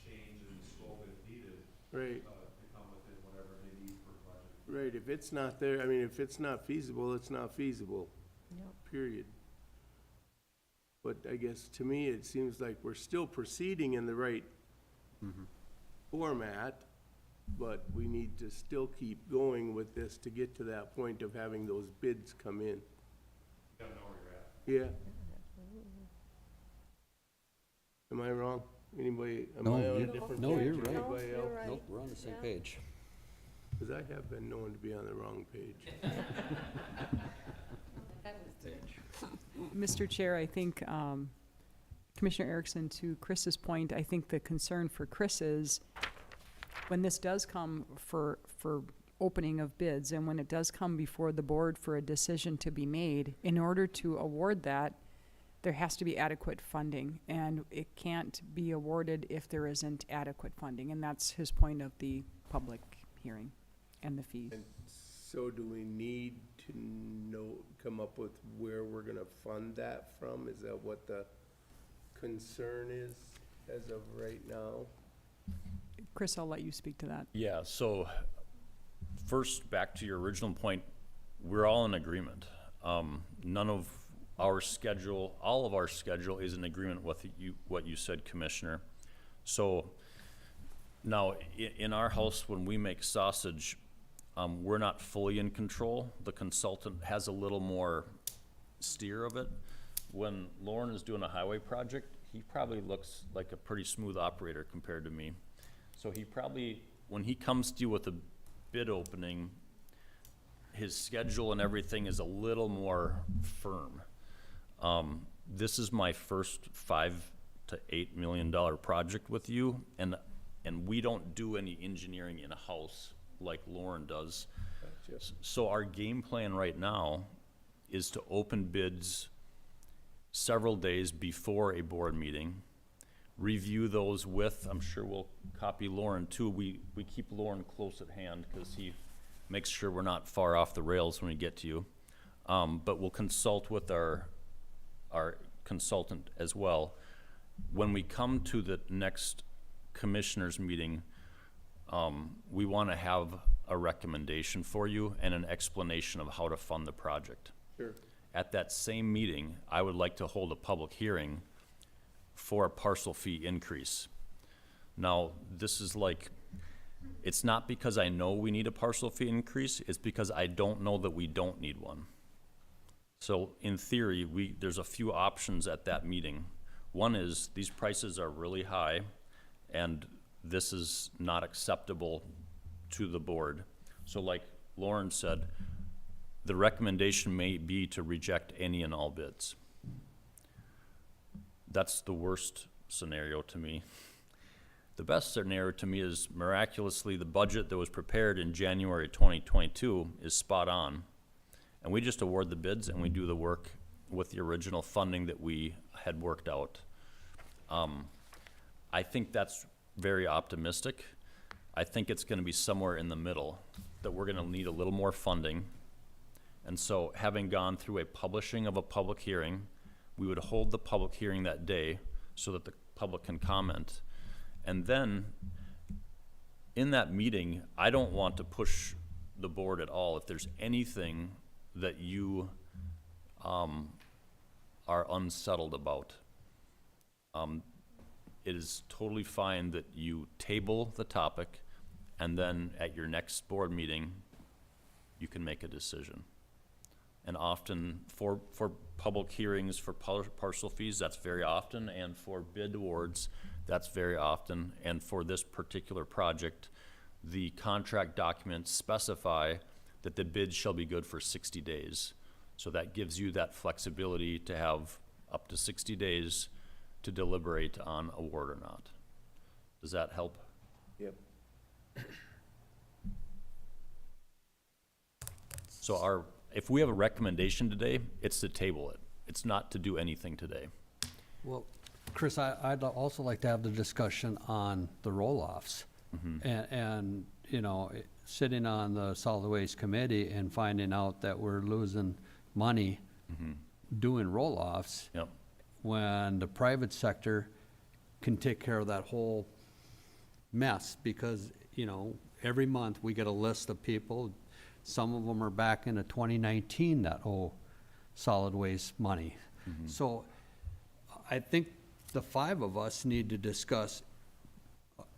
change in scope if needed, right, to come within whatever they need for budget. right. If it's not there, I mean, if it's not feasible, it's not feasible. Period. But I guess to me, it seems like we're still proceeding in the right format, but we need to still keep going with this to get to that point of having those bids come in. You gotta know where you're at. Yeah. Am I wrong? Anybody, am No, I on a you- different no, page you're or right. anybody else? Nope, we're on the same page. Because I have been known to be on the wrong page. Mr. Chair, I think, Commissioner Erickson, to Chris's point, I think the concern for Chris is when this does come for opening of bids and when it does come before the board for a decision to be made, in order to award that, there has to be adequate funding, and it can't be awarded if there isn't adequate funding, and that's his point of the public hearing and the fees. And so do we need to come up with where we're gonna fund that from? Is that what the concern is as of right now? Chris, I'll let you speak to that. Yeah, so first, back to your original point, we're all in agreement. None of our schedule, all of our schedule is in agreement with what you said, Commissioner. So now, in our house, when we make sausage, we're not fully in control. The consultant has a little more steer of it. When Lauren is doing a highway project, he probably looks like a pretty smooth operator compared to me. So he probably, when he comes to you with a bid opening, his schedule and everything is a little more firm. This is my first $5 to $8 million project with you, and we don't do any engineering in-house like Lauren does. So our game plan right now is to open bids several days before a board meeting, review those with, I'm sure we'll copy Lauren too. We keep Lauren close at hand because he makes sure we're not far off the rails when we get to you. But we'll consult with our consultant as well. When we come to the next commissioners meeting, we want to have a recommendation for you and an explanation of how to fund the project. Sure. At that same meeting, I would like to hold a public hearing for a parcel fee increase. Now, this is like, it's not because I know we need a parcel fee increase, it's because I don't know that we don't need one. So in theory, there's a few options at that meeting. One is, these prices are really high, and this is not acceptable to the board. So like Lauren said, the recommendation may be to reject any and all bids. That's the worst scenario to me. The best scenario to me is miraculously the budget that was prepared in January 2022 is spot on. And we just award the bids and we do the work with the original funding that we had worked out. I think that's very optimistic. I think it's gonna be somewhere in the middle, that we're gonna need a little more funding. And so having gone through a publishing of a public hearing, we would hold the public hearing that day so that the public can comment. And then, in that meeting, I don't want to push the board at all. If there's anything that you are unsettled about, it is totally fine that you table the topic, and then at your next board meeting, you can make a decision. And often, for public hearings, for parcel fees, that's very often, and for bid awards, that's very often. And for this particular project, the contract documents specify that the bid shall be good for 60 days. So that gives you that flexibility to have up to 60 days to deliberate on award or not. Does that help? Yep. So if we have a recommendation today, it's to table it. It's not to do anything today. Well, Chris, I'd also like to have the discussion on the roll-offs. And, you know, sitting on the solid waste committee and finding out that we're losing money doing roll-offs. Yep. When the private sector can take care of that whole mess, because, you know, every month we get a list of people, some of them are back into 2019 that owe solid waste money. So I think the five of us need to discuss,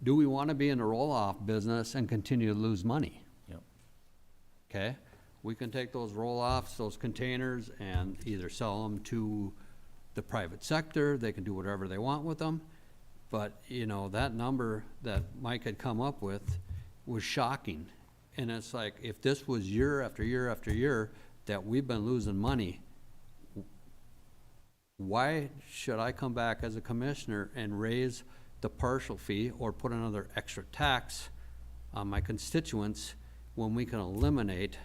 do we want to be in the roll-off business and continue to lose money? Yep. Okay? We can take those roll-offs, those containers, and either sell them to the private sector, they can do whatever they want with them. But, you know, that number that Mike had come up with was shocking. And it's like, if this was year after year after year that we've been losing money, why should I come back as a commissioner and raise the partial fee or put another extra tax on my constituents when we can eliminate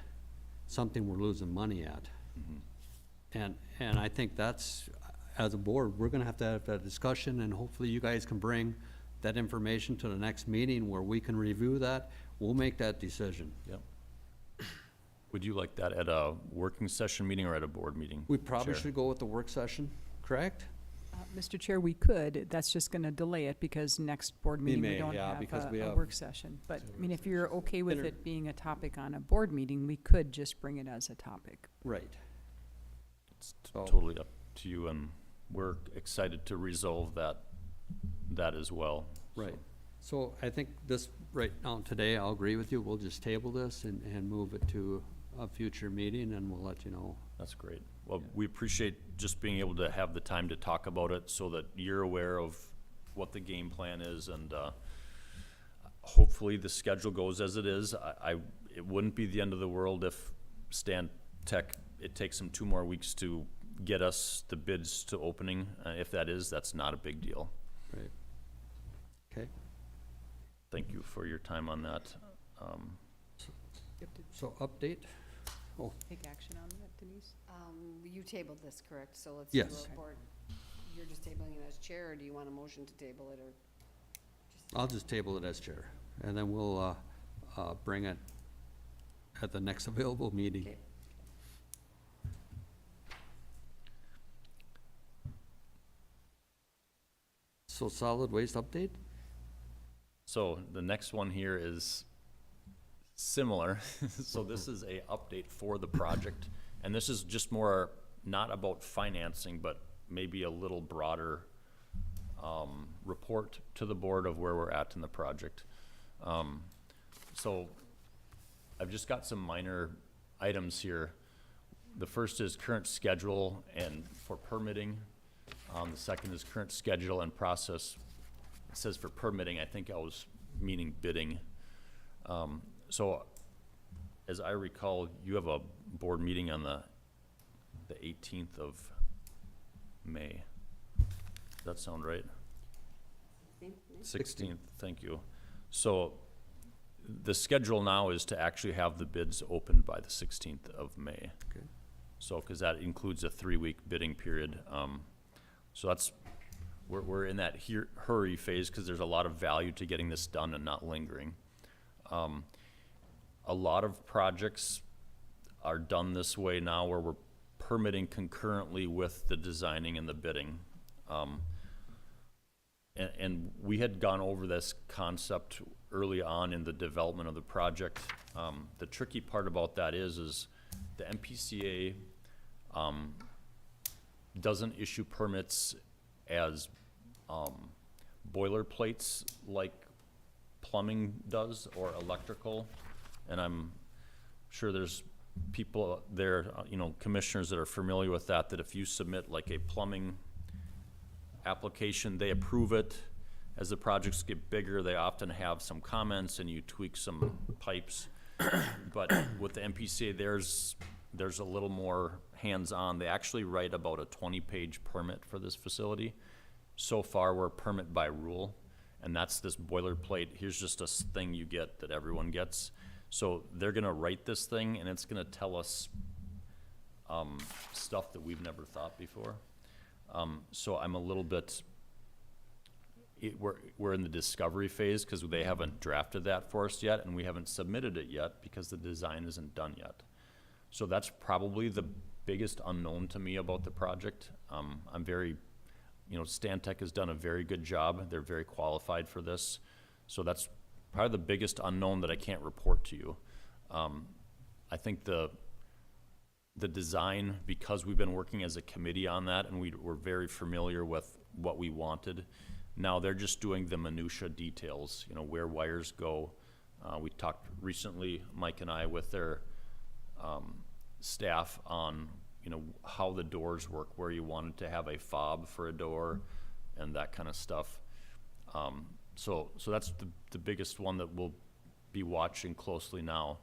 something we're losing money at? And I think that's, as a board, we're gonna have that discussion, and hopefully you guys can bring that information to the next meeting where we can review that. We'll make that decision. Yep. Would you like that at a working session meeting or at a board meeting? We probably Chair? should go with the work session, correct? Mr. Chair, we could, that's just gonna delay it because next board meeting we may, don't yeah, because we have a have- work session. But, I mean, if you're okay with Inter- it being a topic on a board meeting, we could just bring it as a topic. Right. It's So- totally up to you, and we're excited to resolve that as well. Right. So I think this, right now, today, I'll agree with you. We'll just table this and move it to a future meeting, and we'll let you know. That's great. Well, we appreciate just being able to have the time to talk about it so that you're aware of what the game plan is, and hopefully the schedule goes as it is. It wouldn't be the end of the world if Stan Tech, it takes them 2 more weeks to get us the bids to opening. If that is, that's not a big deal. Right. Okay. Thank you for your time on that. So update? Oh, Take action on that, Denise? You tabled this, correct? So let's do Yes. a board. You're just tabling it as chair, or do you want a motion to table it, or? I'll just table it as chair, and then we'll bring it at the next available meeting. Okay. So solid waste update? So the next one here is similar. So this is a update for the project, and this is just more not about financing, but maybe a little broader report to the board of where we're at in the project. So I've just got some minor items here. The first is current schedule and for permitting. The second is current schedule and process. It says for permitting, I think I was meaning bidding. So as I recall, you have a board meeting on the 18th of May. Does that sound right? 16th, thank you. So the schedule now is to actually have the bids opened by the 16th of May. Okay. So, because that includes a 3-week bidding period. So that's, we're in that hurry phase because there's a lot of value to getting this done and not lingering. A lot of projects are done this way now where we're permitting concurrently with the designing and the bidding. And we had gone over this concept early on in the development of the project. The tricky part about that is the MPCA doesn't issue permits as boilerplates like plumbing does or electrical. And I'm sure there's people there, commissioners that are familiar with that if you submit like a plumbing application, they approve it. As the projects get bigger, they often have some comments and you tweak some pipes. But with the MPCA, there's a little more hands-on. They actually write about a 20-page permit for this facility. So far, we're permit by rule, and that's this boilerplate. Here's just a thing you get that everyone gets. So they're gonna write this thing, and it's gonna tell us stuff that we've never thought before. So I'm a little bit we're in the discovery phase because they haven't drafted that for us yet, and we haven't submitted it yet because the design isn't done yet. So that's probably the biggest unknown to me about the project. I'm very, Stantec has done a very good job. They're very qualified for this. So that's probably the biggest unknown that I can't report to you. I think the design, because we've been working as a committee on that and we're very familiar with what we wanted. Now they're just doing the minutia details, where wires go. We talked recently, Mike and I, with their staff on, how the doors work, where you wanted to have a fob for a door and that kind of stuff. So that's the biggest one that we'll be watching closely now.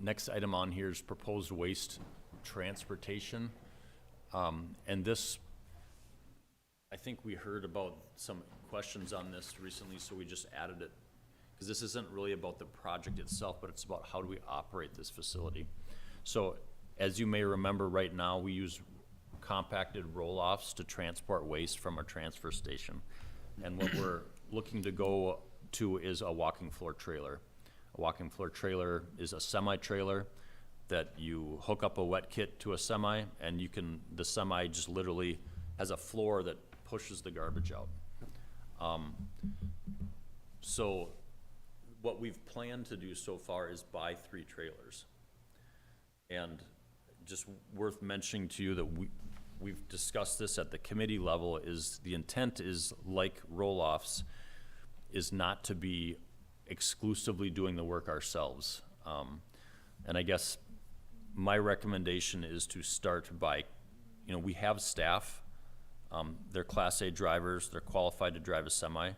Next item on here is proposed waste transportation. And this, I think we heard about some questions on this recently, so we just added it. Because this isn't really about the project itself, but it's about how do we operate this facility. So as you may remember, right now we use compacted roll-offs to transport waste from our transfer station. And what we're looking to go to is a walking floor trailer. A walking floor trailer is a semi-trailer that you hook up a wet kit to a semi, and the semi just literally has a floor that pushes the garbage out. So what we've planned to do so far is buy 3 trailers. And just worth mentioning to you that we've discussed this at the committee level, is the intent is, like roll-offs, is not to be exclusively doing the work ourselves. And I guess my recommendation is to start by, we have staff, they're Class A drivers, they're qualified to drive a semi.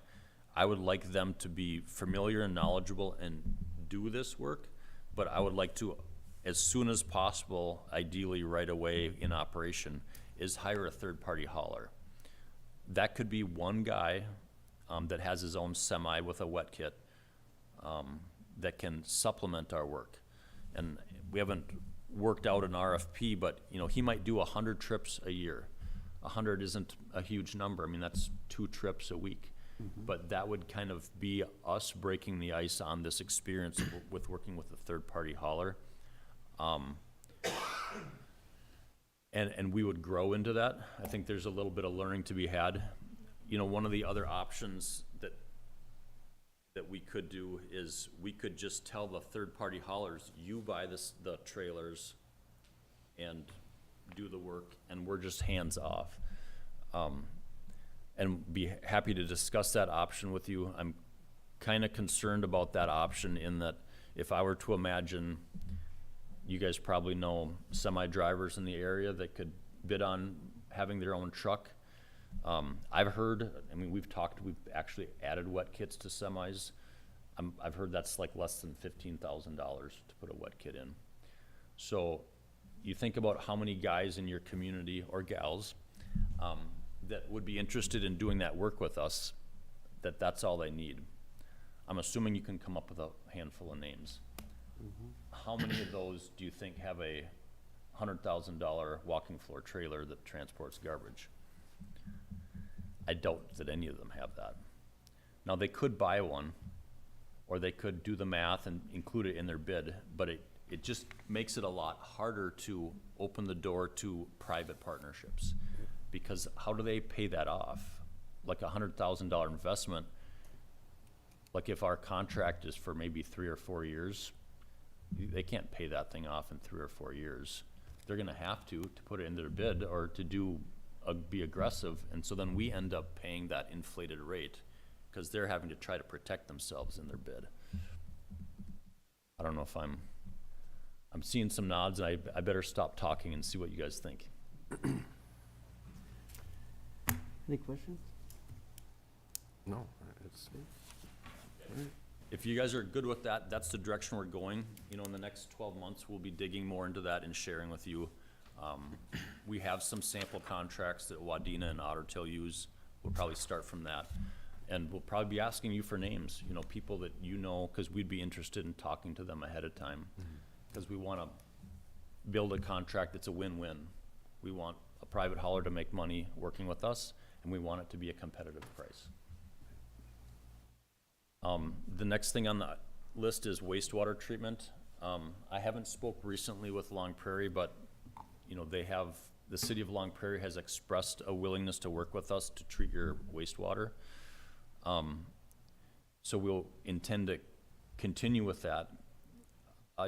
I would like them to be familiar and knowledgeable and do this work, but I would like to, as soon as possible, ideally right away in operation, is hire a third-party hauler. That could be one guy that has his own semi with a wet kit that can supplement our work. And we haven't worked out an RFP, but he might do 100 trips a year. 100 isn't a huge number. I mean, that's 2 trips a week. But that would kind of be us breaking the ice on this experience with working with a third-party hauler. And we would grow into that. I think there's a little bit of learning to be had. One of the other options that we could do is we could just tell the third-party haulers, you buy the trailers and do the work, and we're just hands off. And be happy to discuss that option with you. I'm kind of concerned about that option in that if I were to imagine, you guys probably know semi-drivers in the area that could bid on having their own truck. I've heard, we've actually added wet kits to semis. I've heard that's like less than $15,000 to put a wet kit in. So you think about how many guys in your community, or gals, that would be interested in doing that work with us, that's all they need. I'm assuming you can come up with a handful of names. How many of those do you think have a $100,000 walking floor trailer that transports garbage? I doubt that any of them have that. Now, they could buy one, or they could do the math and include it in their bid, but it just makes it a lot harder to open the door to private partnerships. Because how do they pay that off? Like a $100,000 investment, like if our contract is for maybe 3 or 4 years, they can't pay that thing off in 3 or 4 years. They're gonna have to put it into their bid or to be aggressive, and so then we end up paying that inflated rate because they're having to try to protect themselves in their bid. I don't know if I'm seeing some nods, and I better stop talking and see what you guys think. Any questions? No, it's. If you guys are good with that, that's the direction we're going. In the next 12 months, we'll be digging more into that and sharing with you. We have some sample contracts that Wadena and Otter Tail use. We'll probably start from that. And we'll probably be asking you for names, people that because we'd be interested in talking to them ahead of time. Because we want to build a contract that's a win-win. We want a private hauler to make money working with us, and we want it to be a competitive price. The next thing on the list is wastewater treatment. I haven't spoke recently with Long Prairie, but, you know, the city of Long Prairie has expressed a willingness to work with us to treat your wastewater. So we'll intend to continue with that.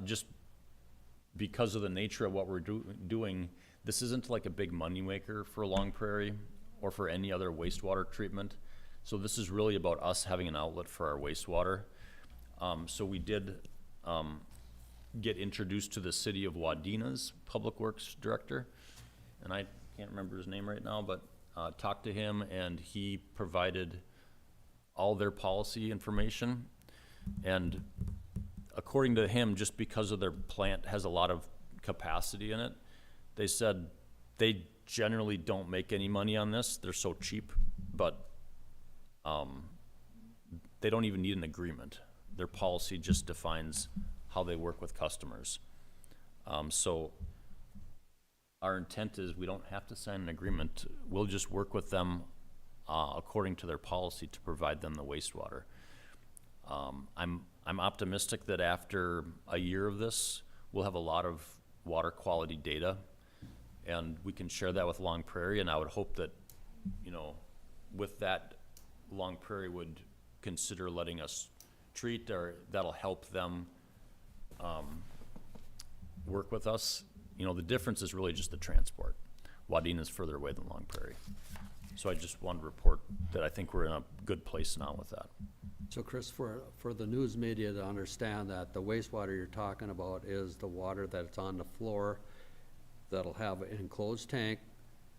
Just because of the nature of what we're doing, this isn't like a big moneymaker for Long Prairie or for any other wastewater treatment. So this is really about us having an outlet for our wastewater. So we did get introduced to the city of Wadena's Public Works Director, and I can't remember his name right now, but talked to him, and he provided all their policy information. And according to him, just because of their plant has a lot of capacity in it, they said they generally don't make any money on this. They're so cheap, but they don't even need an agreement. Their policy just defines how they work with customers. So our intent is we don't have to sign an agreement. We'll just work with them according to their policy to provide them the wastewater. I'm optimistic that after a year of this, we'll have a lot of water quality data, and we can share that with Long Prairie. And I would hope that, you know, with that, Long Prairie would consider letting us treat, or that'll help them work with us. You know, the difference is really just the transport. Wadena is further away than Long Prairie. So I just wanted to report that I think we're in a good place now with that. So Chris, for the news media to understand that the wastewater you're talking about is the water that's on the floor that'll have an enclosed tank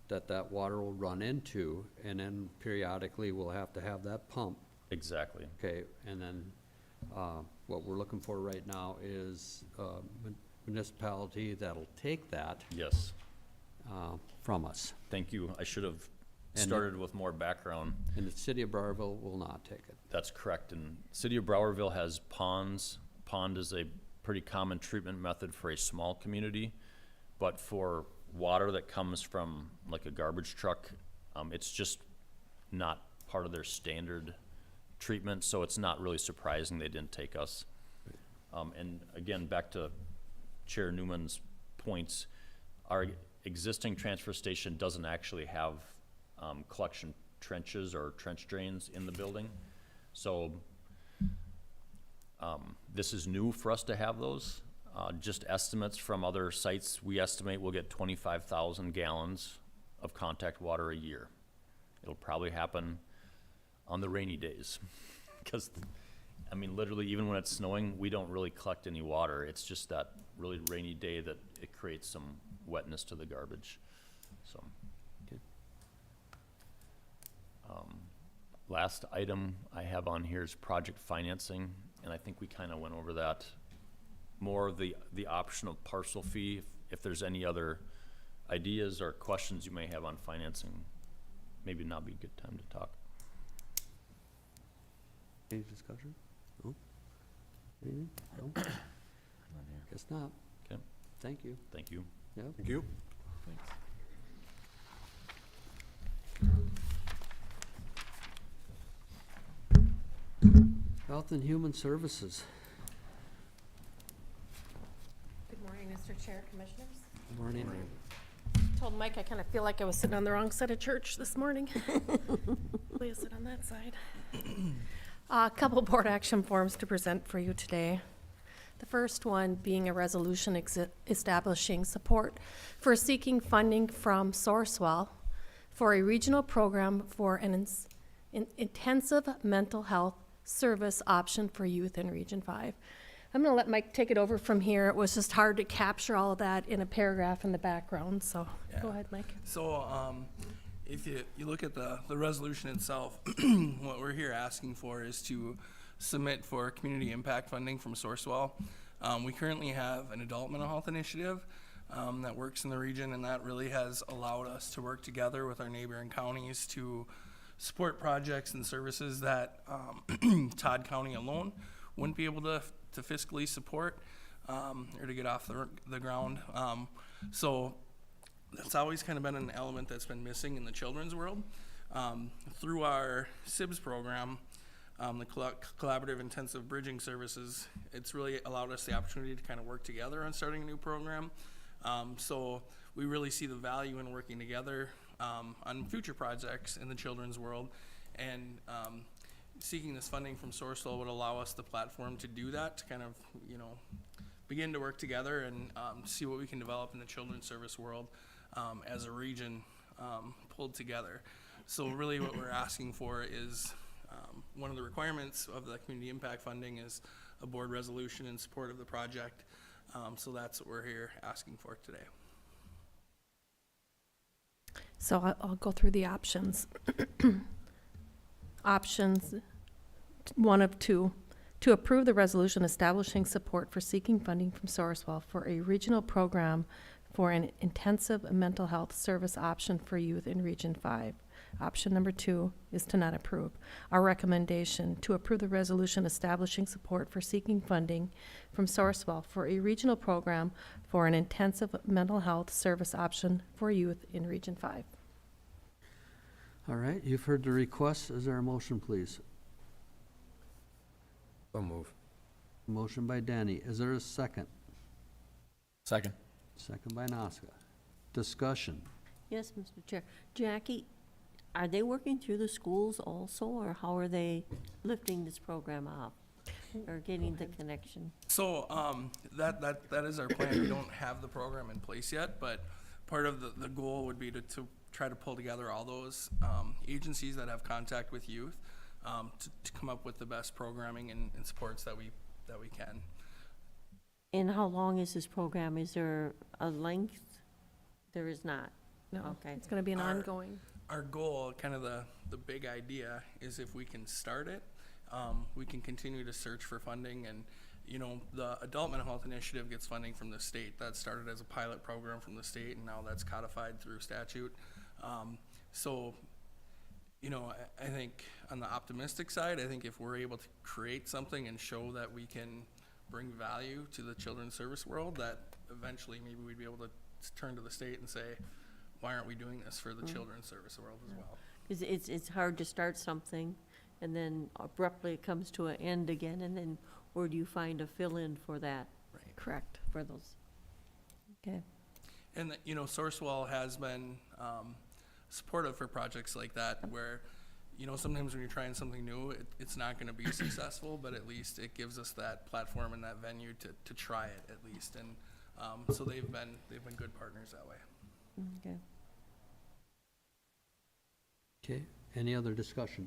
that water will run into, and then periodically we'll have to have that pump. Exactly. Okay, and then what we're looking for right now is a municipality that'll take that Yes. from us. Thank you. I should have And started with more background. And the city of Browerville will not take it. That's correct. And City of Browerville has ponds. Pond is a pretty common treatment method for a small community, but for water that comes from like a garbage truck, it's just not part of their standard treatment, so it's not really surprising they didn't take us. And again, back to Chair Newman's points, our existing transfer station doesn't actually have collection trenches or trench drains in the building. So this is new for us to have those. Just estimates from other sites, we estimate we'll get 25,000 gallons of contact water a year. It'll probably happen on the rainy days. Because, I mean, literally, even when it's snowing, we don't really collect any water. It's just that really rainy day that it creates some wetness to the garbage, so. Okay. Last item I have on here is project financing, and I think we kind of went over that. More of the option of parcel fee. If there's any other ideas or questions you may have on financing, maybe now be a good time to talk. Any discussion? No? Anything? No? Guess not. Okay, Thank you. thank you. Yep. Thank you. Thanks. Health and Human Services. Good morning, Mr. Chair, Commissioners. Good morning. Told Mike I kind of feel like I was sitting on the wrong side of church this morning. Please sit on that side. A couple board action forms to present for you today. The first one being a resolution establishing support for seeking funding from Sourcewell for a regional program for an intensive mental health service option for youth in Region 5. I'm going to let Mike take it over from here. It was just hard to capture all of that in a paragraph in the background, so go ahead, Mike. So if you look at the resolution itself, what we're here asking for is to submit for community impact funding from Sourcewell. We currently have an adult mental health initiative that works in the region, and that really has allowed us to work together with our neighboring counties to support projects and services that Todd County alone wouldn't be able to fiscally support or to get off the ground. So that's always kind of been an element that's been missing in the children's world. Through our SIBS program, the Collaborative Intensive Bridging Services, it's really allowed us the opportunity to kind of work together on starting a new program. So we really see the value in working together on future projects in the children's world, and seeking this funding from Sourcewell would allow us the platform to do that, to kind of, you know, begin to work together and see what we can develop in the children's service world as a region pulled together. So really what we're asking for is, one of the requirements of the community impact funding is a board resolution in support of the project. So that's what we're here asking for today. So I'll go through the options. Options, one of two. To approve the resolution establishing support for seeking funding from Sourcewell for a regional program for an intensive mental health service option for youth in Region 5. Option number 2 is to not approve. Our recommendation, to approve the resolution establishing support for seeking funding from Sourcewell for a regional program for an intensive mental health service option for youth in Region 5. All right, you've heard the request. Is there a motion, please? So move. Motion by Danny. Is there a second? Second. Second by Noska. Discussion. Yes, Mr. Chair. Jackie, are they working through the schools also, or how are they lifting this program up or getting the connection? So that is our plan. We don't have the program in place yet, but part of the goal would be to try to pull together all those agencies that have contact with youth to come up with the best programming and supports that we can. And how long is this program? Is there a length? There is not. No, Okay. it's going to be an Our- ongoing. Our goal, kind of the big idea, is if we can start it, we can continue to search for funding. And, you know, the Adult Mental Health Initiative gets funding from the state. That started as a pilot program from the state, and now that's codified through statute. So, you know, I think on the optimistic side, I think if we're able to create something and show that we can bring value to the children's service world, that eventually maybe we'd be able to turn to the state and say, why aren't we doing this for the children's service world as well? Because it's hard to start something and then abruptly it comes to an end again, and then where do you find a fill-in for that? Right. Correct. For those. Okay. And, you know, Sourcewell has been supportive for projects like that, where, you know, sometimes when you're trying something new, it's not going to be successful, but at least it gives us that platform and that venue to try it at least. And so they've been good partners that way. Okay. Okay, any other discussion?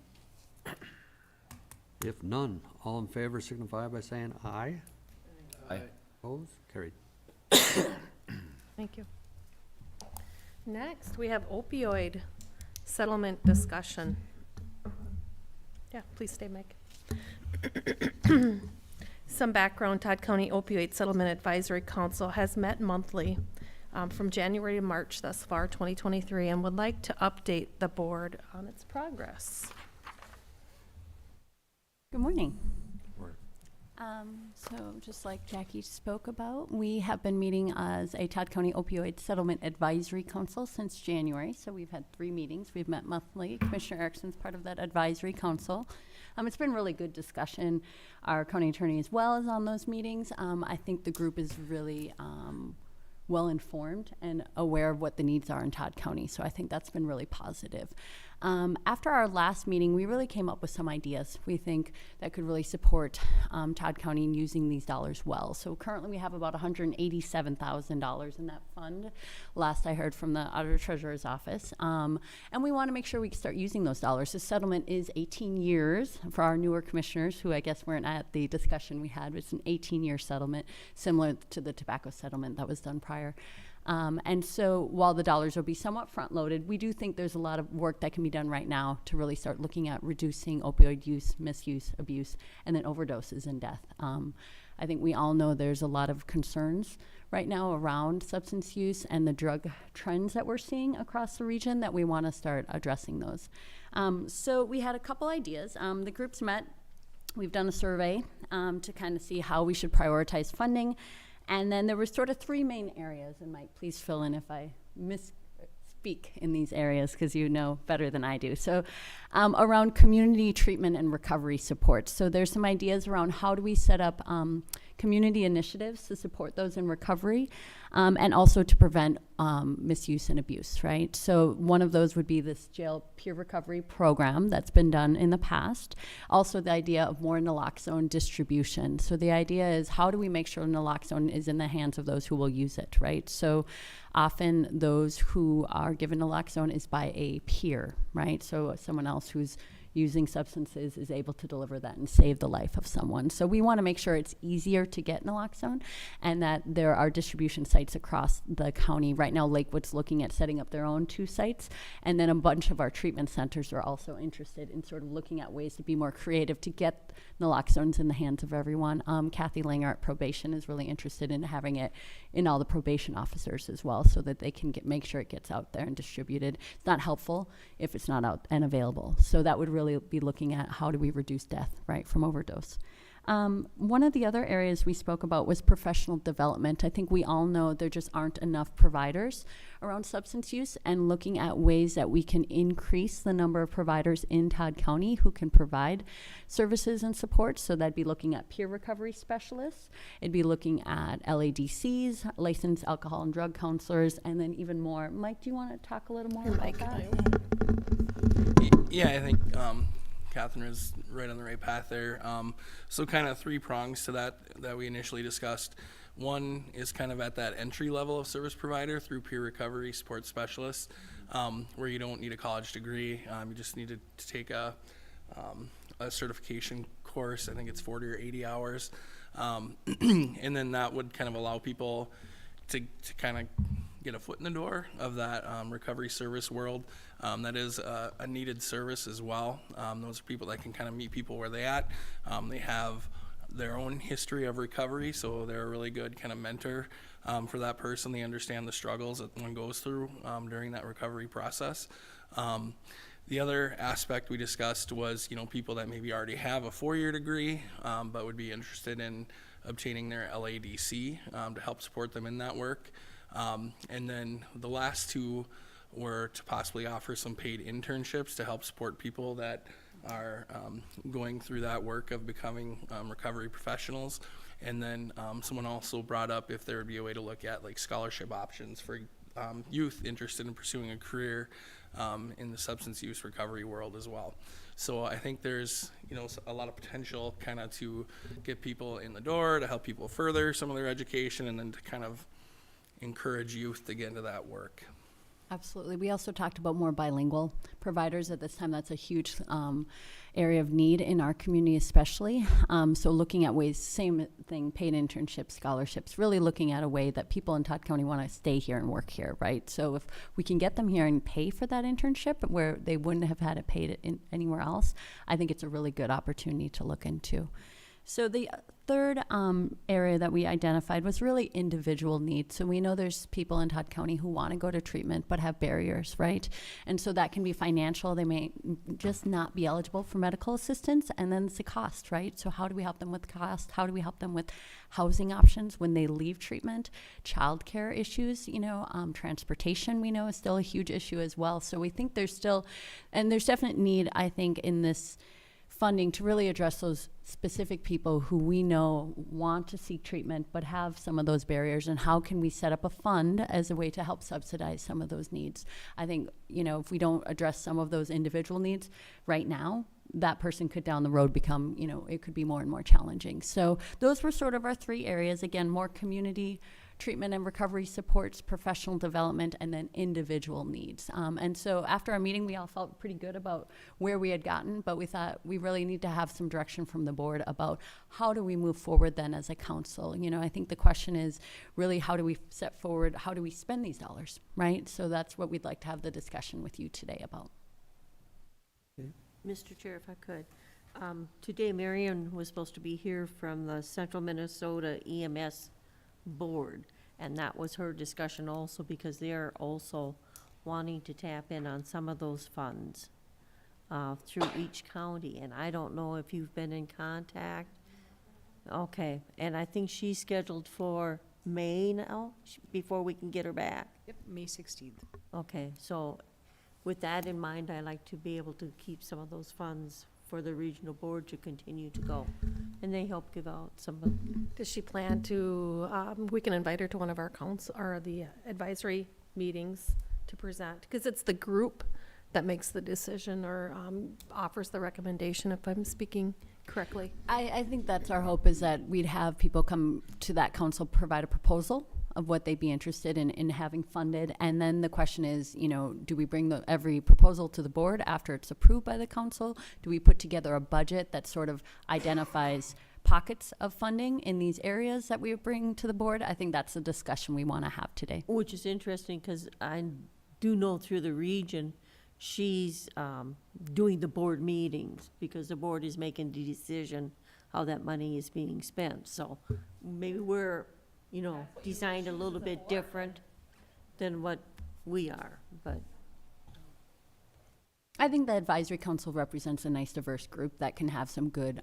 If none, all in favor signify by saying aye. Aye. Opposed? Carried. Thank you. Next, we have opioid settlement discussion. Yeah, please stay, Mike. Some background, Todd County Opioid Settlement Advisory Council has met monthly from January to March thus far, 2023, and would like to update the board on its progress. Good morning. Morning. So just like Jackie spoke about, we have been meeting as a Todd County Opioid Settlement Advisory Council since January. So we've had 3 meetings. We've met monthly. Commissioner Erickson's part of that advisory council. It's been really good discussion. Our county attorney as well is on those meetings. I think the group is really well informed and aware of what the needs are in Todd County. So I think that's been really positive. After our last meeting, we really came up with some ideas we think that could really support Todd County in using these dollars well. So currently we have about $187,000 in that fund, last I heard from the Auditor Treasurer's Office. And we want to make sure we can start using those dollars. The settlement is 18 years for our newer commissioners who I guess weren't at the discussion we had. It's an 18-year settlement, similar to the tobacco settlement that was done prior. And so while the dollars will be somewhat front-loaded, we do think there's a lot of work that can be done right now to really start looking at reducing opioid use, misuse, abuse, and then overdoses and death. I think we all know there's a lot of concerns right now around substance use and the drug trends that we're seeing across the region that we want to start addressing those. So we had a couple ideas. The groups met. We've done a survey to kind of see how we should prioritize funding. And then there were sort of 3 main areas, and Mike, please fill in if I misspoke speak in these areas because you know better than I do. So around community treatment and recovery support. So there's some ideas around how do we set up community initiatives to support those in recovery, and also to prevent misuse and abuse, right? So one of those would be this jail peer recovery program that's been done in the past. Also the idea of more naloxone distribution. So the idea is how do we make sure naloxone is in the hands of those who will use it, right? So often those who are given naloxone is by a peer, right? So someone else who's using substances is able to deliver that and save the life of someone. So we want to make sure it's easier to get naloxone and that there are distribution sites across the county. Right now, Lakewood's looking at setting up their own 2 sites, and then a bunch of our treatment centers are also interested in sort of looking at ways to be more creative to get naloxones in the hands of everyone. Kathy Langer at Probation is really interested in having it in all the probation officers as well so that they can make sure it gets out there and distributed. It's not helpful if it's not out and available. So that would really be looking at how do we reduce death, right, from overdose. One of the other areas we spoke about was professional development. I think we all know there just aren't enough providers around substance use, and looking at ways that we can increase the number of providers in Todd County who can provide services and support. So that'd be looking at peer recovery specialists. It'd be looking at LADCs, licensed alcohol and drug counselors, and then even more. Mike, do you want to talk a little more about that? Yeah, I think Catherine is right on the right path there. So kind of 3 prongs to that we initially discussed. One is kind of at that entry level of service provider through peer recovery support specialists, where you don't need a college degree. You just need to take a certification course. I think it's 40 or 80 hours. And then that would kind of allow people to kind of get a foot in the door of that recovery service world. That is a needed service as well. Those are people that can kind of meet people where they at. They have their own history of recovery, so they're a really good kind of mentor for that person. They understand the struggles that one goes through during that recovery process. The other aspect we discussed was, people that maybe already have a 4-year degree, but would be interested in obtaining their LADC to help support them in that work. And then the last 2 were to possibly offer some paid internships to help support people that are going through that work of becoming recovery professionals. And then someone also brought up if there would be a way to look at like scholarship options for youth interested in pursuing a career in the substance use recovery world as well. So I think there's a lot of potential kind of to get people in the door, to help people further some of their education, and then to kind of encourage youth to get into that work. Absolutely. We also talked about more bilingual providers at this time. That's a huge area of need in our community especially. So looking at ways, same thing, paid internships, scholarships, really looking at a way that people in Todd County want to stay here and work here, right? So if we can get them here and pay for that internship where they wouldn't have had it paid anywhere else, I think it's a really good opportunity to look into. So the third area that we identified was really individual needs. So we know there's people in Todd County who want to go to treatment but have barriers, right? And so that can be financial. They may just not be eligible for medical assistance, and then it's the cost, right? So how do we help them with cost? How do we help them with housing options when they leave treatment? Childcare issues, transportation we know is still a huge issue as well. So we think there's definite need, I think, in this funding to really address those specific people who we know want to seek treatment but have some of those barriers, and how can we set up a fund as a way to help subsidize some of those needs. I think, if we don't address some of those individual needs right now, that person could down the road become, it could be more and more challenging. So those were sort of our 3 areas. Again, more community treatment and recovery supports, professional development, and then individual needs. And so after our meeting, we all felt pretty good about where we had gotten, but we thought we really need to have some direction from the board about how do we move forward then as a council. I think the question is really how do we set forward, how do we spend these dollars, right? So that's what we'd like to have the discussion with you today about. Mr. Chair, if I could. Today, Marion was supposed to be here from the Central Minnesota EMS board, and that was her discussion also, because they're also wanting to tap in on some of those funds through each county, and I don't know if you've been in contact. Okay, and I think she's scheduled for May now, before we can get her back? Yep, May 16th. Okay, so with that in mind, I like to be able to keep some of those funds for the regional board to continue to go. And they help give out some of, Does she plan to, we can invite her to one of our council, or the advisory meetings to present? Because it's the group that makes the decision or offers the recommendation, if I'm speaking correctly. I think that's our hope, is that we'd have people come to that council, provide a proposal of what they'd be interested in having funded. And then the question is, you know, do we bring every proposal to the board after it's approved by the council? Do we put together a budget that sort of identifies pockets of funding in these areas that we bring to the board? I think that's the discussion we want to have today. which is interesting, because I do know through the region, she's doing the board meetings, because the board is making the decision how that money is being spent. So maybe we're, you know, designed a little bit different than what we are, but I think the advisory council represents a nice diverse group that can have some good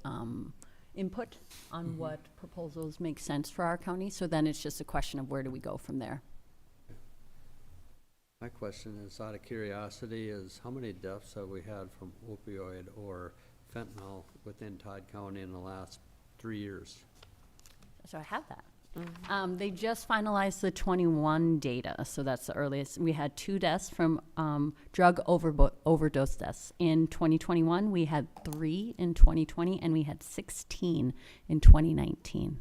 input on what proposals make sense for our county. So then it's just a question of where do we go from there? My question is, out of curiosity, is how many deaths have we had from opioid or fentanyl within Todd County in the last 3 years? So I have that. They just finalized the 21 data, so that's the earliest. We had 2 deaths from drug overdose deaths. In 2021, we had 3 in 2020, and we had 16 in 2019.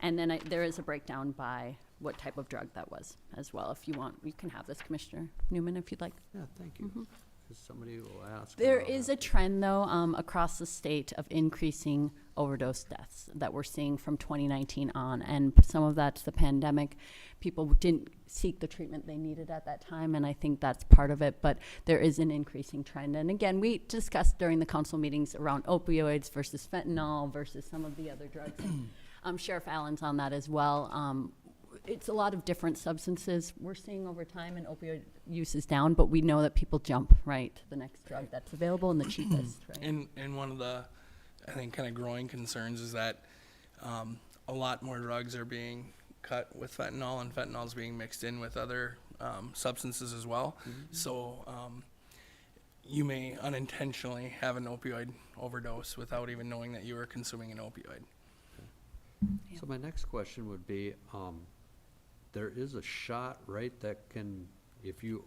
And then there is a breakdown by what type of drug that was as well. If you want, you can have this, Commissioner Newman, if you'd like. Yeah, thank you. 'Cause somebody will ask. There about is that. a trend, though, across the state of increasing overdose deaths that we're seeing from 2019 on. And some of that's the pandemic. People didn't seek the treatment they needed at that time, and I think that's part of it. But there is an increasing trend. And again, we discussed during the council meetings around opioids versus fentanyl versus some of the other drugs. Sheriff Allen's on that as well. It's a lot of different substances we're seeing over time, and opioid use is down, but we know that people jump right to the next drug that's available and the cheapest, right? And one of the, I think, kind of growing concerns is that a lot more drugs are being cut with fentanyl, and fentanyl is being mixed in with other substances as well. So you may unintentionally have an opioid overdose without even knowing that you were consuming an opioid. So my next question would be, there is a shot, right, that can, if you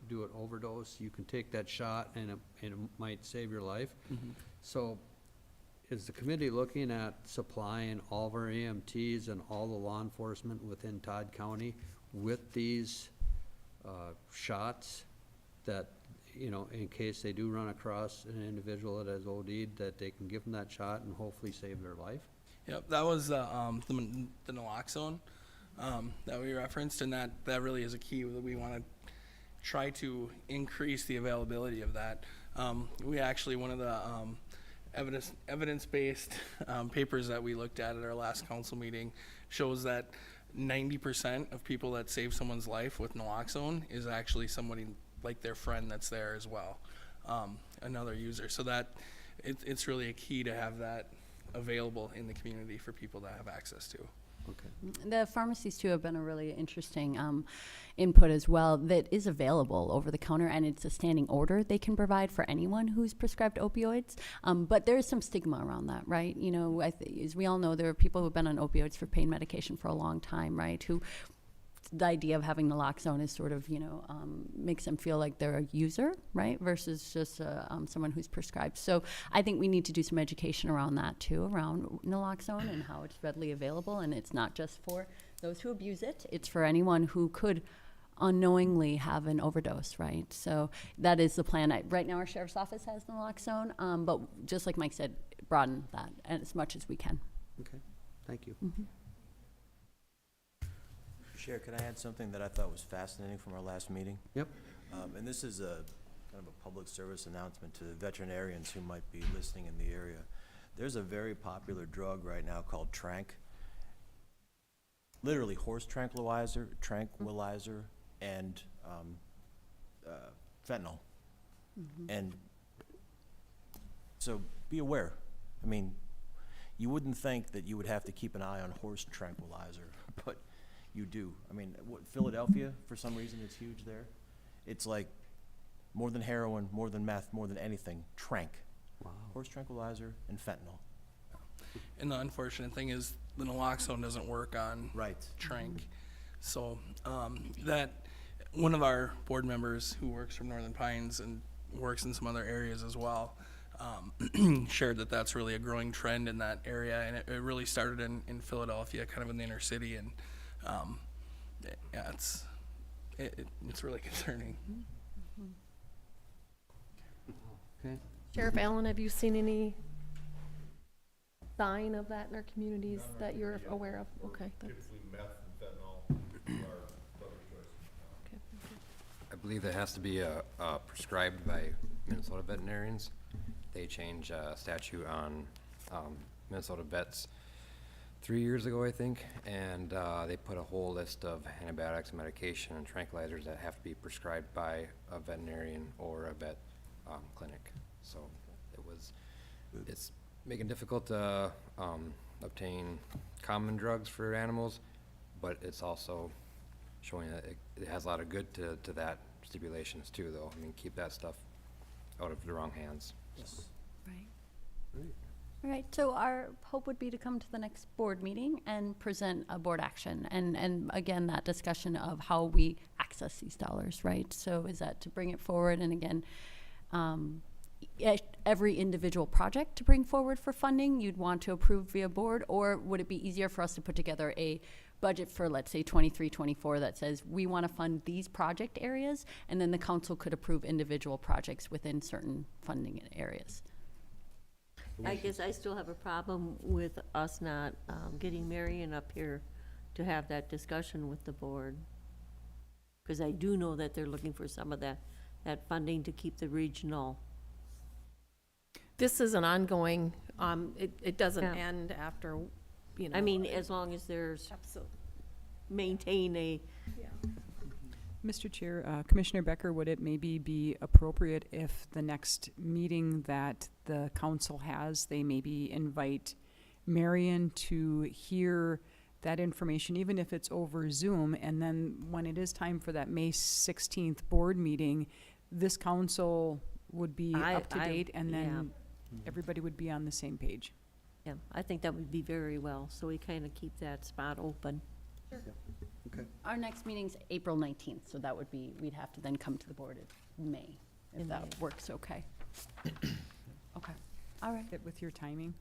do an overdose, you can take that shot and it might save your life. So is the committee looking at supplying all of our EMTs and all the law enforcement within Todd County with these shots that, you know, in case they do run across an individual that has OD'd, that they can give them that shot and hopefully save their life? Yep, that was the naloxone that we referenced, and that really is a key that we want to try to increase the availability of that. We actually, one of the evidence-based papers that we looked at our last council meeting shows that 90% of people that save someone's life with naloxone is actually somebody like their friend that's there as well, another user. So that it's really a key to have that available in the community for people to have access to. Okay. The pharmacies, too, have been a really interesting input as well that is available over the counter, and it's a standing order they can provide for anyone who's prescribed opioids. But there is some stigma around that, right? You know, as we all know, there are people who've been on opioids for pain medication for a long time, right? Who the idea of having naloxone is sort of, you know, makes them feel like they're a user, right? Versus just someone who's prescribed. So I think we need to do some education around that too, around naloxone and how it's readily available. And it's not just for those who abuse it, it's for anyone who could unknowingly have an overdose, right? So that is the plan. Right now our sheriff's office has naloxone, but just like Mike said, broaden that as much as we can. Okay, thank you. Chair, could I add something that I thought was fascinating from our last meeting? Yep. And this is a kind of a public service announcement to veterinarians who might be listening in the area. There's a very popular drug right now called Tranq. Literally horse tranquilizer, and fentanyl. And so be aware. I mean, you wouldn't think that you would have to keep an eye on horse tranquilizer, but you do. I mean, Philadelphia, for some reason, it's huge there. It's like more than heroin, more than meth, more than anything, tranq. Wow. Horse tranquilizer and fentanyl. And the unfortunate thing is the naloxone doesn't work on Right. tranq. So that one of our board members who works from Northern Pines and works in some other areas as well shared that that's really a growing trend in that area, and it really started in Philadelphia, kind of in the inner city, and yeah, it's really concerning. Okay. Sheriff Allen, have you seen any sign of that in our communities that you're aware of? Okay. Typically meth and fentanyl are other choices. I believe that has to be prescribed by Minnesota veterinarians. They changed statute on Minnesota vets 3 years ago, I think, and they put a whole list of antibiotics, medication, and tranquilizers that have to be prescribed by a veterinarian or a vet clinic. So it's making it difficult to obtain common drugs for animals, but it's also showing that it has a lot of good to that stipulations too, though. I mean, keep that stuff out of the wrong hands. Yes. Right. All right, so our hope would be to come to the next board meeting and present a board action. And again, that discussion of how we access these dollars, right? So is that to bring it forward and again, every individual project to bring forward for funding you'd want to approve via board, or would it be easier for us to put together a budget for, let's say, 23-24 that says we want to fund these project areas, and then the council could approve individual projects within certain funding areas? I guess I still have a problem with us not getting Marion up here to have that discussion with the board. Because I do know that they're looking for some of that funding to keep the regional. This is an ongoing, it doesn't Yeah. end after, you know. I mean, as long as there's, Absolutely, maintain a, yeah. Mr. Chair, Commissioner Becker, would it maybe be appropriate if the next meeting that the council has, they maybe invite Marion to hear that information, even if it's over Zoom, and then when it is time for that May 16th board meeting, this council would be up to date, and then everybody would be on the same page. yeah, I think that would be very well, so we kind of keep that spot open. Okay. Our next meeting's April 19th, so that would be, we'd have to then come to the board in May, if that works okay. Okay, all right. Fit with your timing?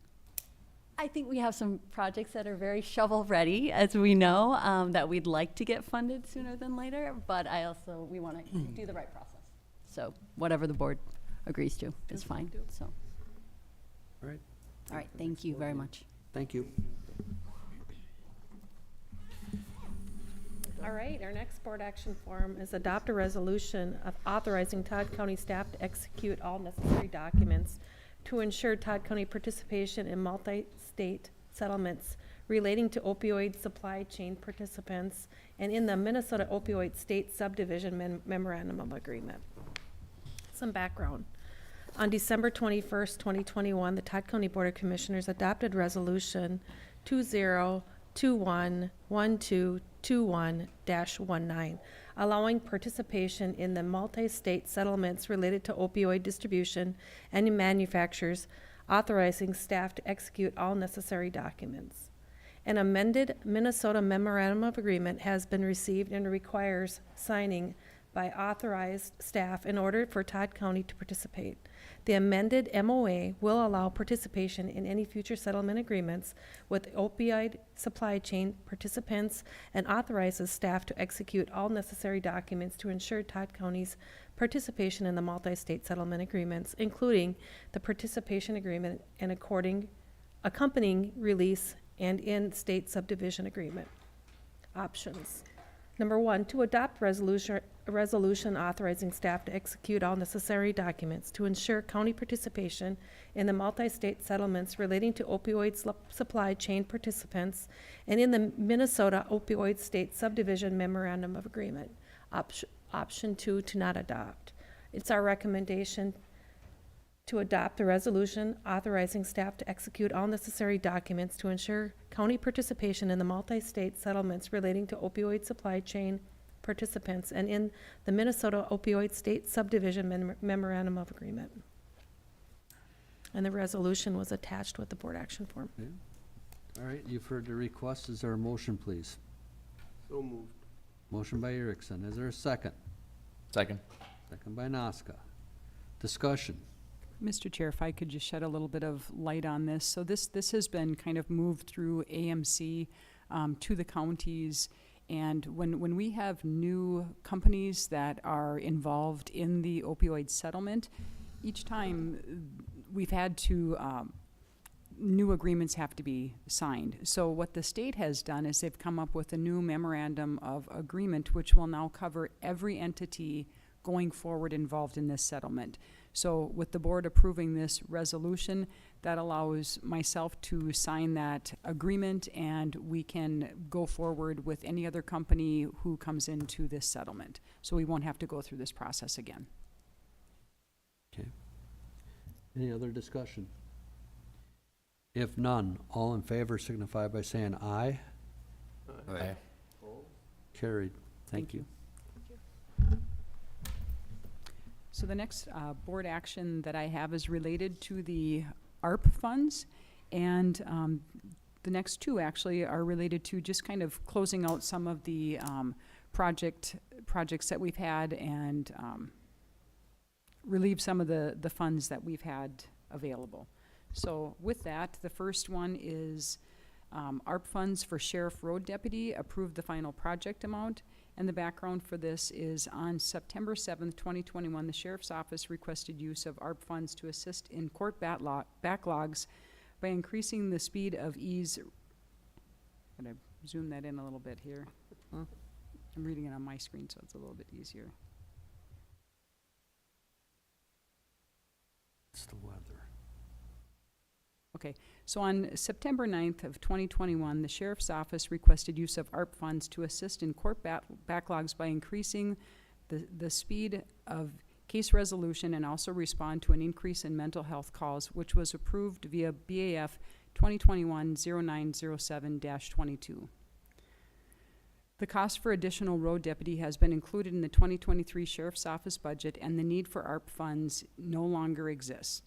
I think we have some projects that are very shovel-ready, as we know, that we'd like to get funded sooner than later, but we want to do the right process. So whatever the board agrees to is fine, so. All right. All right, thank you very much. Thank you. All right, our next board action form is adopt a resolution of authorizing Todd County staff to execute all necessary documents to ensure Todd County participation in multi-state settlements relating to opioid supply chain participants and in the Minnesota Opioid State Subdivision Memorandum of Agreement. Some background. On December 21st, 2021, the Todd County Board of Commissioners adopted Resolution 2021-1221-19, allowing participation in the multi-state settlements related to opioid distribution and manufacturers, authorizing staff to execute all necessary documents. An amended Minnesota Memorandum of Agreement has been received and requires signing by authorized staff in order for Todd County to participate. The amended MOA will allow participation in any future settlement agreements with opioid supply chain participants and authorizes staff to execute all necessary documents to ensure Todd County's participation in the multi-state settlement agreements, including the participation agreement and accompanying release and in-state subdivision agreement. Options. Number one, to adopt a resolution authorizing staff to execute all necessary documents to ensure county participation in the multi-state settlements relating to opioid supply chain participants and in the Minnesota Opioid State Subdivision Memorandum of Agreement. Option two, to not adopt. It's our recommendation to adopt a resolution authorizing staff to execute all necessary documents to ensure county participation in the multi-state settlements relating to opioid supply chain participants and in the Minnesota Opioid State Subdivision Memorandum of Agreement. And the resolution was attached with the board action form. Okay. All right, you've heard the request. Is there a motion, please? So moved. Motion by Erickson. Is there a second? Second. Second by Noska. Discussion. Mr. Chair, if I could just shed a little bit of light on this. So this has been kind of moved through AMC to the counties. And when we have new companies that are involved in the opioid settlement, each time we've had to, new agreements have to be signed. So what the state has done is they've come up with a new memorandum of agreement, which will now cover every entity going forward involved in this settlement. So with the board approving this resolution, that allows myself to sign that agreement, and we can go forward with any other company who comes into this settlement. So we won't have to go through this process again. Okay. Any other discussion? If none, all in favor signify by saying aye. Aye. Carried. Thank you. So the next board action that I have is related to the ARP funds, and the next two actually are related to just kind of closing out some of the projects that we've had and relieve some of the funds that we've had available. So with that, the first one is ARP funds for Sheriff Road Deputy, approved the final project amount. And the background for this is on September 7th, 2021, the Sheriff's Office requested use of ARP funds to assist in court backlogs by increasing the speed of ease. I'm going to zoom that in a little bit here. I'm reading it on my screen, so it's a little bit easier. It's the weather. Okay, so on September 9th of 2021, the Sheriff's Office requested use of ARP funds to assist in court backlogs by increasing the speed of case resolution and also respond to an increase in mental health calls, which was approved via BAF 2021-0907-22. The cost for additional road deputy has been included in the 2023 Sheriff's Office budget, and the need for ARP funds no longer exists.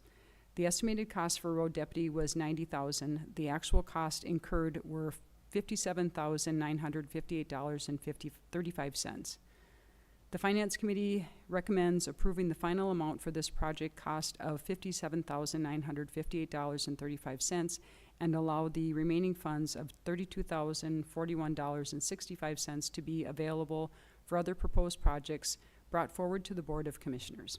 The estimated cost for road deputy was $90,000. The actual cost incurred were $57,958.35. The Finance Committee recommends approving the final amount for this project cost of $57,958.35 and allow the remaining funds of $32,041.65 to be available for other proposed projects brought forward to the Board of Commissioners.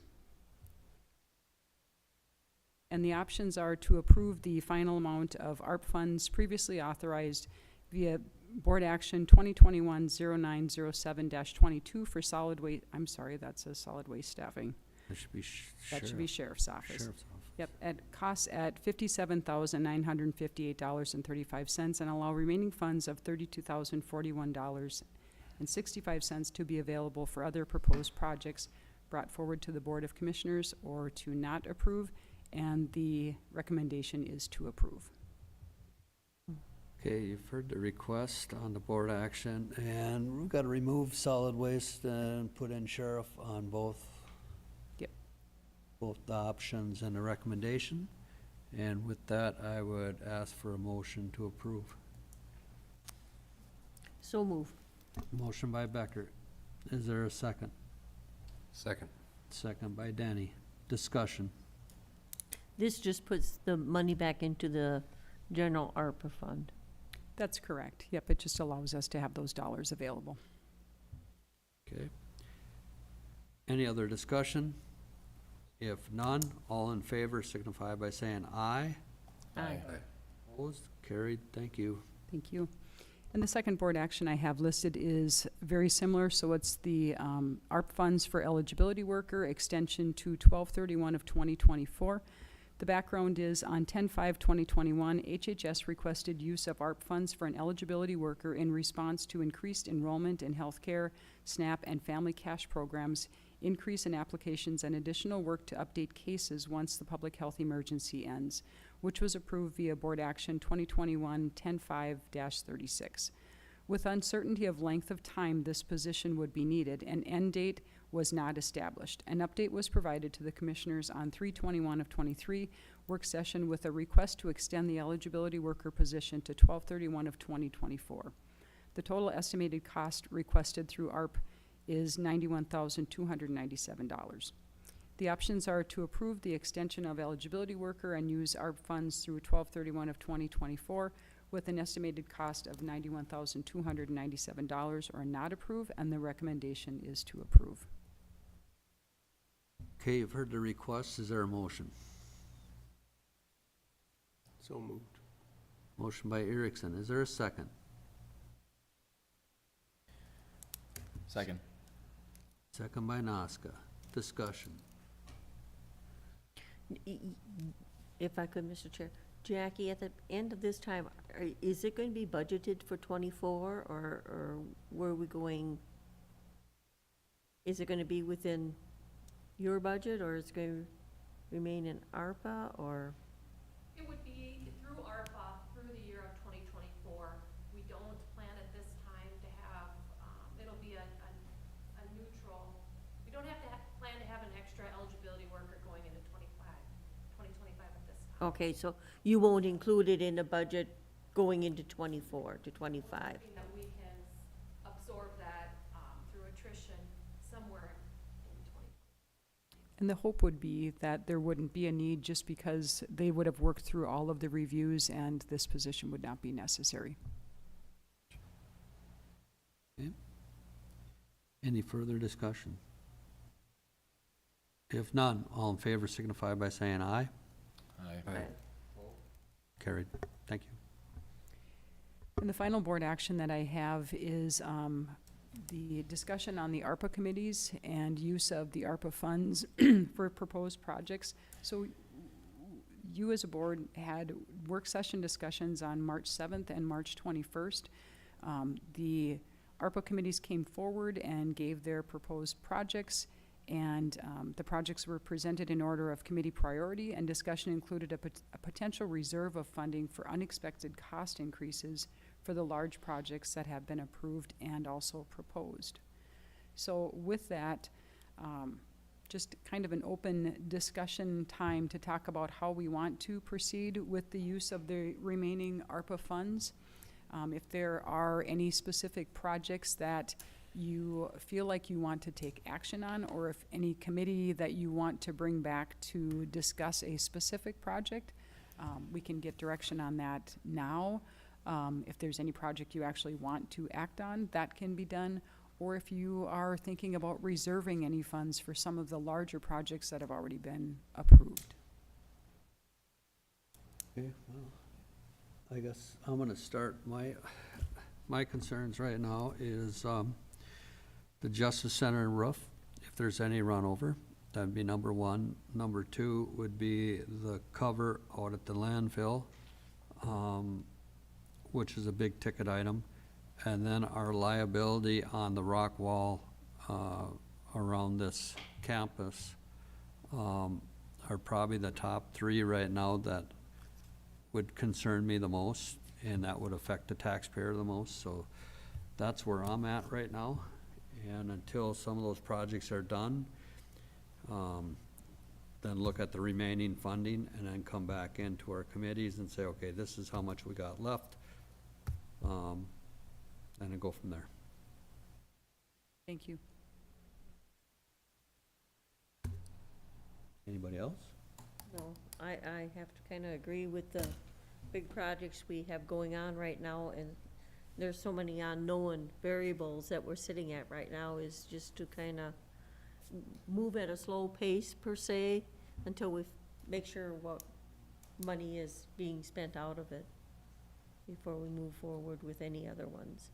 And the options are to approve the final amount of ARP funds previously authorized via Board Action 2021-0907-22 for solid waste, I'm sorry, that says solid waste staffing. That should be That should be Sheriff's Office. Sheriff's Office. Yep, at costs at $57,958.35 and allow remaining funds of $32,041.65 to be available for other proposed projects brought forward to the Board of Commissioners or to not approve, and the recommendation is to approve. Okay, you've heard the request on the board action, and we've got to remove solid waste and put in sheriff on both. Yep. Both the options and the recommendation. And with that, I would ask for a motion to approve. So move. Motion by Becker. Is there a second? Second. Second by Danny. Discussion. This just puts the money back into the general ARPA fund. That's correct. Yep, it just allows us to have those dollars available. Okay. Any other discussion? If none, all in favor signify by saying aye. Aye. Opposed? Carried. Thank you. Thank you. And the second board action I have listed is very similar, so it's the ARP funds for eligibility worker extension to 12/31 of 2024. The background is on 10/5/2021, HHS requested use of ARP funds for an eligibility worker in response to increased enrollment in healthcare, SNAP, and family cash programs, increase in applications, and additional work to update cases once the public health emergency ends, which was approved via Board Action 2021 10/5-36. With uncertainty of length of time this position would be needed, an end date was not established. An update was provided to the Commissioners on 3/21/23 work session with a request to extend the eligibility worker position to 12/31/2024. The total estimated cost requested through ARP is $91,297. The options are to approve the extension of eligibility worker and use ARP funds through 12/31/2024 with an estimated cost of $91,297, or not approve, and the recommendation is to approve. Okay, you've heard the request. Is there a motion? So moved. Motion by Erickson. Is there a second? Second. Second by Noska. Discussion. If I could, Mr. Chair. Jackie, at the end of this time, is it going to be budgeted for 24, or where are we going? Is it going to be within your budget, or is it going to remain in ARPA, or? It would be through ARPA through the year of 2024. We don't plan at this time to have, it'll be a neutral, we don't have to plan to have an extra eligibility worker going into 2025 at this time. Okay, so you won't include it in the budget going into 24 to 25? Hoping that we can absorb that through attrition somewhere in 20. And the hope would be that there wouldn't be a need just because they would have worked through all of the reviews and this position would not be necessary. Okay. Any further discussion? If none, all in favor signify by saying aye. Aye. Carried. Thank you. And the final board action that I have is the discussion on the ARPA committees and use of the ARPA funds for proposed projects. So you as a board had work session discussions on March 7th and March 21st. The ARPA committees came forward and gave their proposed projects, and the projects were presented in order of committee priority, and discussion included a potential reserve of funding for unexpected cost increases for the large projects that have been approved and also proposed. So with that, just kind of an open discussion time to talk about how we want to proceed with the use of the remaining ARPA funds. If there are any specific projects that you feel like you want to take action on, or if any committee that you want to bring back to discuss a specific project, we can get direction on that now. If there's any project you actually want to act on, that can be done. Or if you are thinking about reserving any funds for some of the larger projects that have already been approved. Okay, well, I guess I'm gonna start. My concerns right now is the Justice Center roof, if there's any runover, that'd be number one. Number two would be the cover out at the landfill, which is a big ticket item. And then our liability on the rock wall around this campus are probably the top three right now that would concern me the most, and that would affect the taxpayer the most. So that's where I'm at right now. And until some of those projects are done, then look at the remaining funding and then come back into our committees and say, okay, this is how much we got left. And then go from there. Thank you. Anybody else? No, I have to kind of agree with the big projects we have going on right now, and there's so many unknown variables that we're sitting at right now, is just to kind of move at a slow pace per se until we make sure what money is being spent out of it before we move forward with any other ones.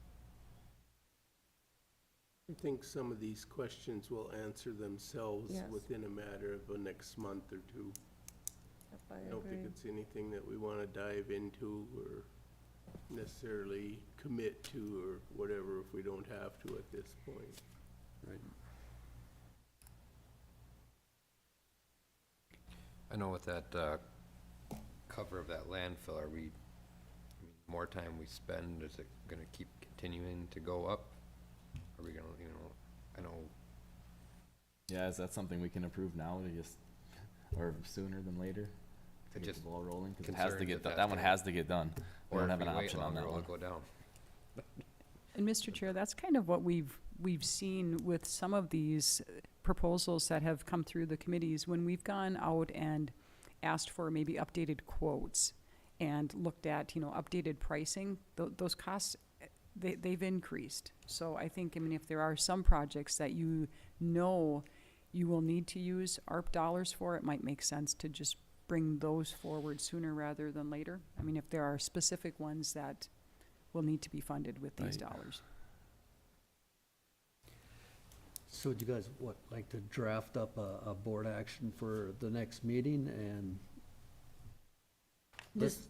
I think some of these questions will answer themselves Yes. within a matter of the next month or two. Yep. I don't think it's anything that we wanna dive into or necessarily commit to or whatever if we don't have to at this point. Right. I know with that, cover of that landfill, are we, I mean, more time we spend, is it gonna keep continuing to go up? Are we gonna, you know, I know, Yeah, is that something we can approve now to just, or sooner than later? To It get just the ball rolling, cause it has to concerns get if done, that's that one gonna- has to get done. We or don't if have we an wait option on longer, that will one. it go down? And Mr. Chair, that's kind of what we've seen with some of these proposals that have come through the committees. When we've gone out and asked for maybe updated quotes and looked at, updated pricing, those costs, they've increased. So I think, if there are some projects that you will need to use ARP dollars for, it might make sense to just bring those forward sooner rather than later. If there are specific ones that will need to be funded with these Right. dollars. So do you guys, like to draft up a board action for the next meeting and? This,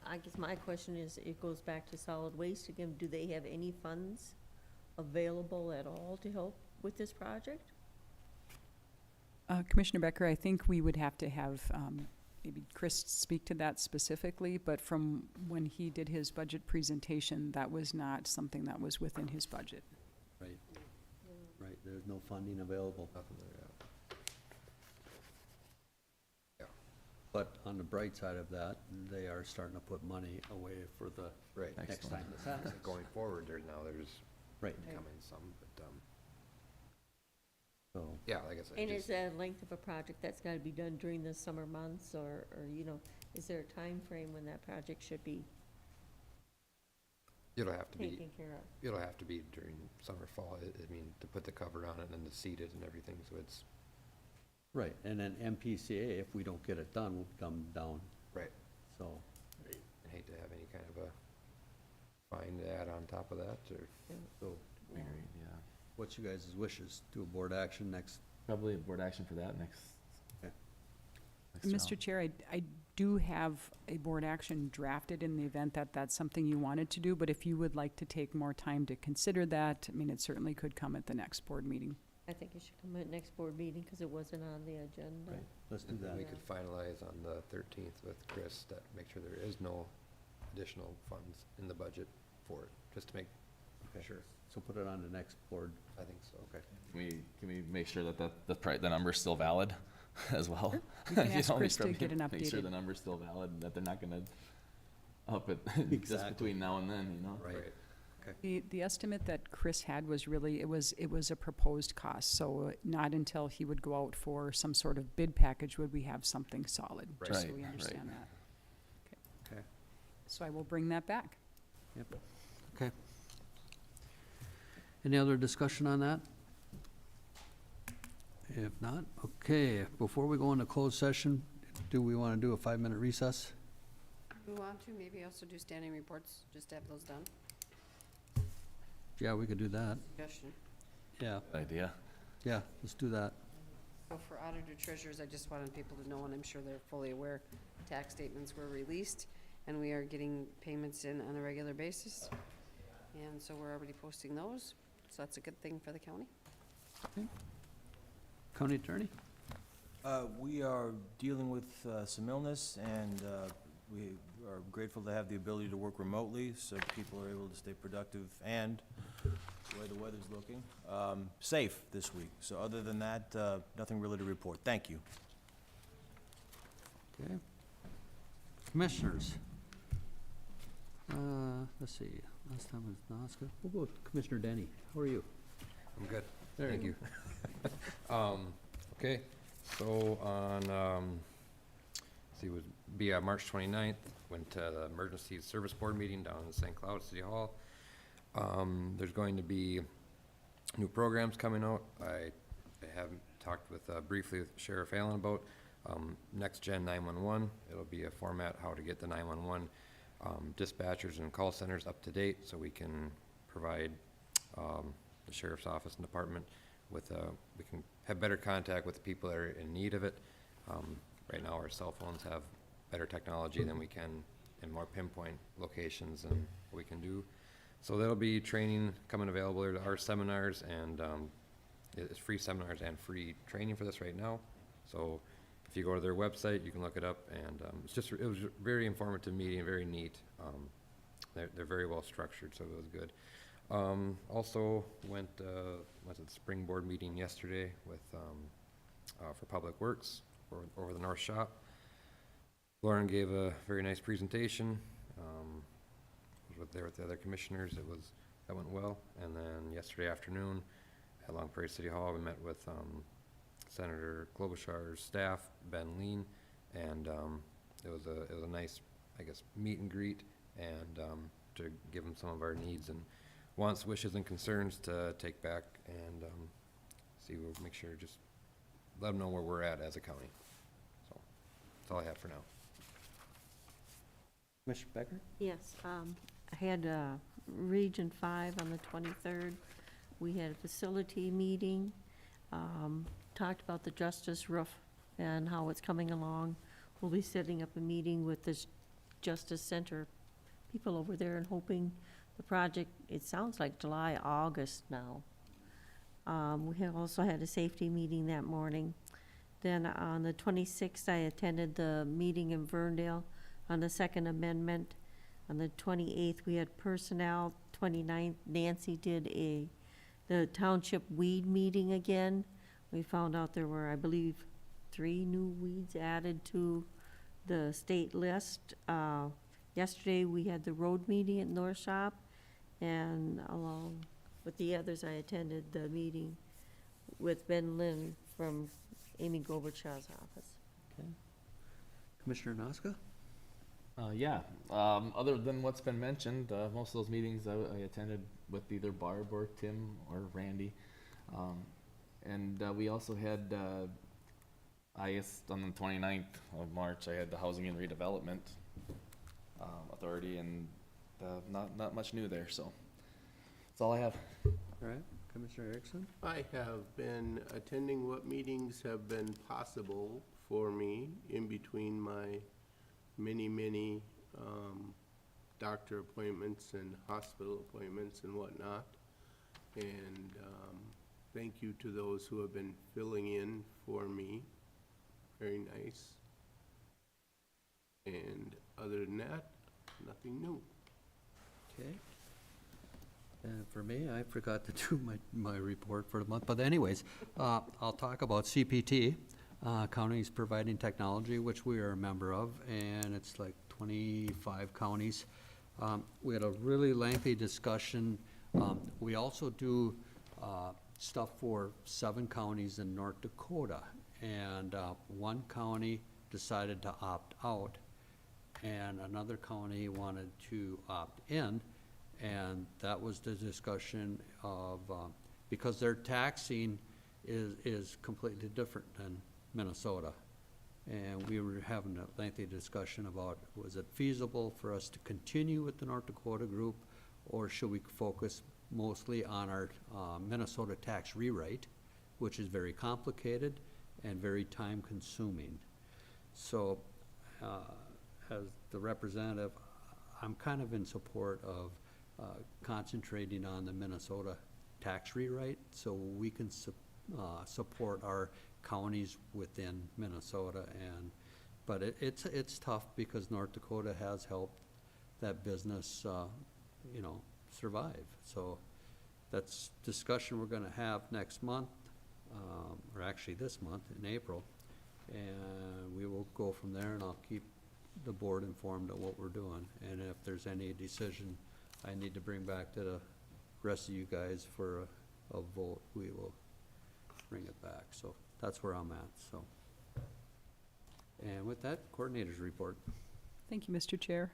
I guess my question is, it goes back to solid waste again, do they have any funds available at all to help with this project? Commissioner Becker, I think we would have to have maybe Chris speak to that specifically, but from when he did his budget presentation, that was not something that was within his budget. Right, right, there's no funding available. Nothing there, yeah. But on the bright side of that, they are starting to put money away for the Right. next time this happens. Going forward, there's Right. coming some, but, So, yeah, like I said, And just, is that length of a project that's gotta be done during the summer months, or, is there a time frame when that project should be it'll have to be, taken care of? it'll have to be during summer, fall, I mean, to put the cover on it and then to seed it and everything, so it's, right, and then MPCA, if we don't get it done, will come down, right. so. I hate to have any kind of a fine to add on top of that, or, So, Yeah, what's you guys' wishes? Do a board action next? probably a board action for that next. Okay. next Mr. round. Chair, I do have a board action drafted in the event that that's something you wanted to do, but if you would like to take more time to consider that, it certainly could come at the next board meeting. I think it should come at next board meeting, cause it wasn't on the agenda. Right, let's do and then that. we could finalize on the 13th with Chris, that make sure there is no additional funds in the budget for it, just to make Okay. sure. So put it on the next board. I think so. Okay. Can we make sure that the number's still valid as well? We can You ask know, Chris to probably get an Make sure updated- the number's still valid, and that they're not gonna up it just Exactly. between now and then, Right. The estimate that Chris had was really, it was a proposed cost, so not until he would go out for some sort of bid package would we have something solid, just so Right, we right. understand that. Okay. So I will bring that back. Yep, okay. Any other discussion on that? If not, okay, before we go into closed session, do we want to do a 5-minute recess? We want to maybe also do standing reports, just to have those done. Yeah, we could do that. Discussion. Yeah, Idea. yeah, let's do that. So for auditor treasurers, I just wanted people to know, and I'm sure they're fully aware, tax statements were released, and we are getting payments in on a regular basis. And so we're already posting those, so that's a good thing for the county. County attorney? We are dealing with some illness, and we are grateful to have the ability to work remotely, so people are able to stay productive and, the way the weather's looking, safe this week. So other than that, nothing really to report. Thank you. Okay. Commissioners? Let's see, last time was Noska. We'll go with Commissioner Denny. How are you? I'm good. There Thank you you. Okay, so on, let's see, it would be March 29th, went to the Emergency Service Board meeting down in St. Cloud City Hall. There's going to be new programs coming out. I have talked with, briefly with Sheriff Allen about, Next Gen 911. It'll be a format how to get the 911 dispatchers and call centers up to date, so we can provide, the sheriff's office and department with, we can have better contact with the people that are in need of it. right now our cell phones have better technology than we can in more pinpoint locations and what we can do. So there'll be training coming available. There are seminars, and it's free seminars and free training for this right now. So if you go to their website, you can look it up, and it was a very informative meeting, very neat. They're very well structured, so it was good. Also went to the spring board meeting yesterday with for Public Works over the North Shop. Lauren gave a very nice presentation. Was there with the other commissioners. That went well. And then yesterday afternoon at Long Prairie City Hall, we met with Senator Klobuchar's staff, Ben Lean, and it was a nice, I guess, meet and greet, and to give them some of our needs and wants, wishes, and concerns to take back, and we'll make sure, just let them know where we're at as a county. So that's all I have for now. Commissioner Becker? Yes, I had Region 5 on the 23rd. We had a facility meeting, talked about the Justice roof and how it's coming along. We'll be setting up a meeting with the Justice Center people over there and hoping the project, it sounds like July, August now. We have also had a safety meeting that morning. Then on the 26th, I attended the meeting in Verndale on the Second Amendment. On the 28th, we had personnel. 29th, Nancy did the township weed meeting again. We found out there were, I believe, 3 new weeds added to the state list. Yesterday, we had the road meeting at North Shop, and along with the others, I attended the meeting with Ben Lynn from Amy Gobertshaw's office. Okay. Commissioner Noska? Yeah, other than what's been mentioned, most of those meetings I attended with either Barb or Tim or Randy. And we also had, I guess on the 29th of March, I had the Housing and Redevelopment Authority, and not much new there, so that's all I have. All right, Commissioner Erickson? I have been attending what meetings have been possible for me in between my many doctor appointments and hospital appointments and whatnot. And thank you to those who have been filling in for me. Very nice. And other than that, nothing new. Okay. And for me, I forgot to do my report for the month, but anyways, I'll talk about CPT. Counties Providing Technology, which we are a member of, and it's like 25 counties. We had a really lengthy discussion. We also do stuff for 7 counties in North Dakota, and one county decided to opt out, and another county wanted to opt in, and that was the discussion of, because their taxing is completely different than Minnesota. And we were having a lengthy discussion about, was it feasible for us to continue with the North Dakota group, or should we focus mostly on our Minnesota tax rewrite, which is very complicated and very time-consuming. So as the representative, I'm kind of in support of concentrating on the Minnesota tax rewrite, so we can support our counties within Minnesota. And but it's tough because North Dakota has helped that business survive. So that's discussion we're going to have next month, or actually this month in April, and we will go from there, and I'll keep the board informed of what we're doing. And if there's any decision I need to bring back to the rest of you guys for a vote, we will bring it back. So that's where I'm at. So, and with that, coordinator's report. Thank you, Mr. Chair.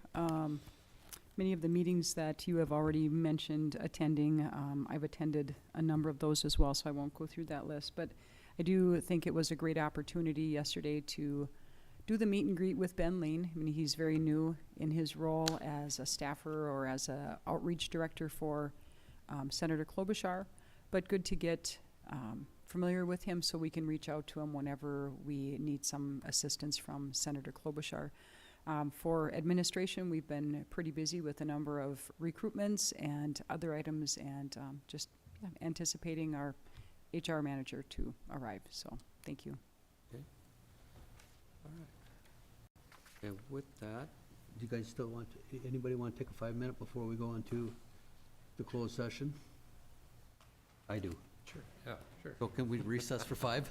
Many of the meetings that you have already mentioned attending, I've attended a number of those as well, so I won't go through that list. But I do think it was a great opportunity yesterday to do the meet and greet with Ben Lean. I mean, he's very new in his role as a staffer or as a outreach director for Senator Klobuchar, but good to get familiar with him, so we can reach out to him whenever we need some assistance from Senator Klobuchar. For administration, we've been pretty busy with a number of recruitments and other items, and just anticipating our HR manager to arrive. So, thank you. All right. And with that, do you guys still want, anybody want to take a 5-minute before we go into the closed session? I do. Sure, yeah, sure. So can we recess for 5?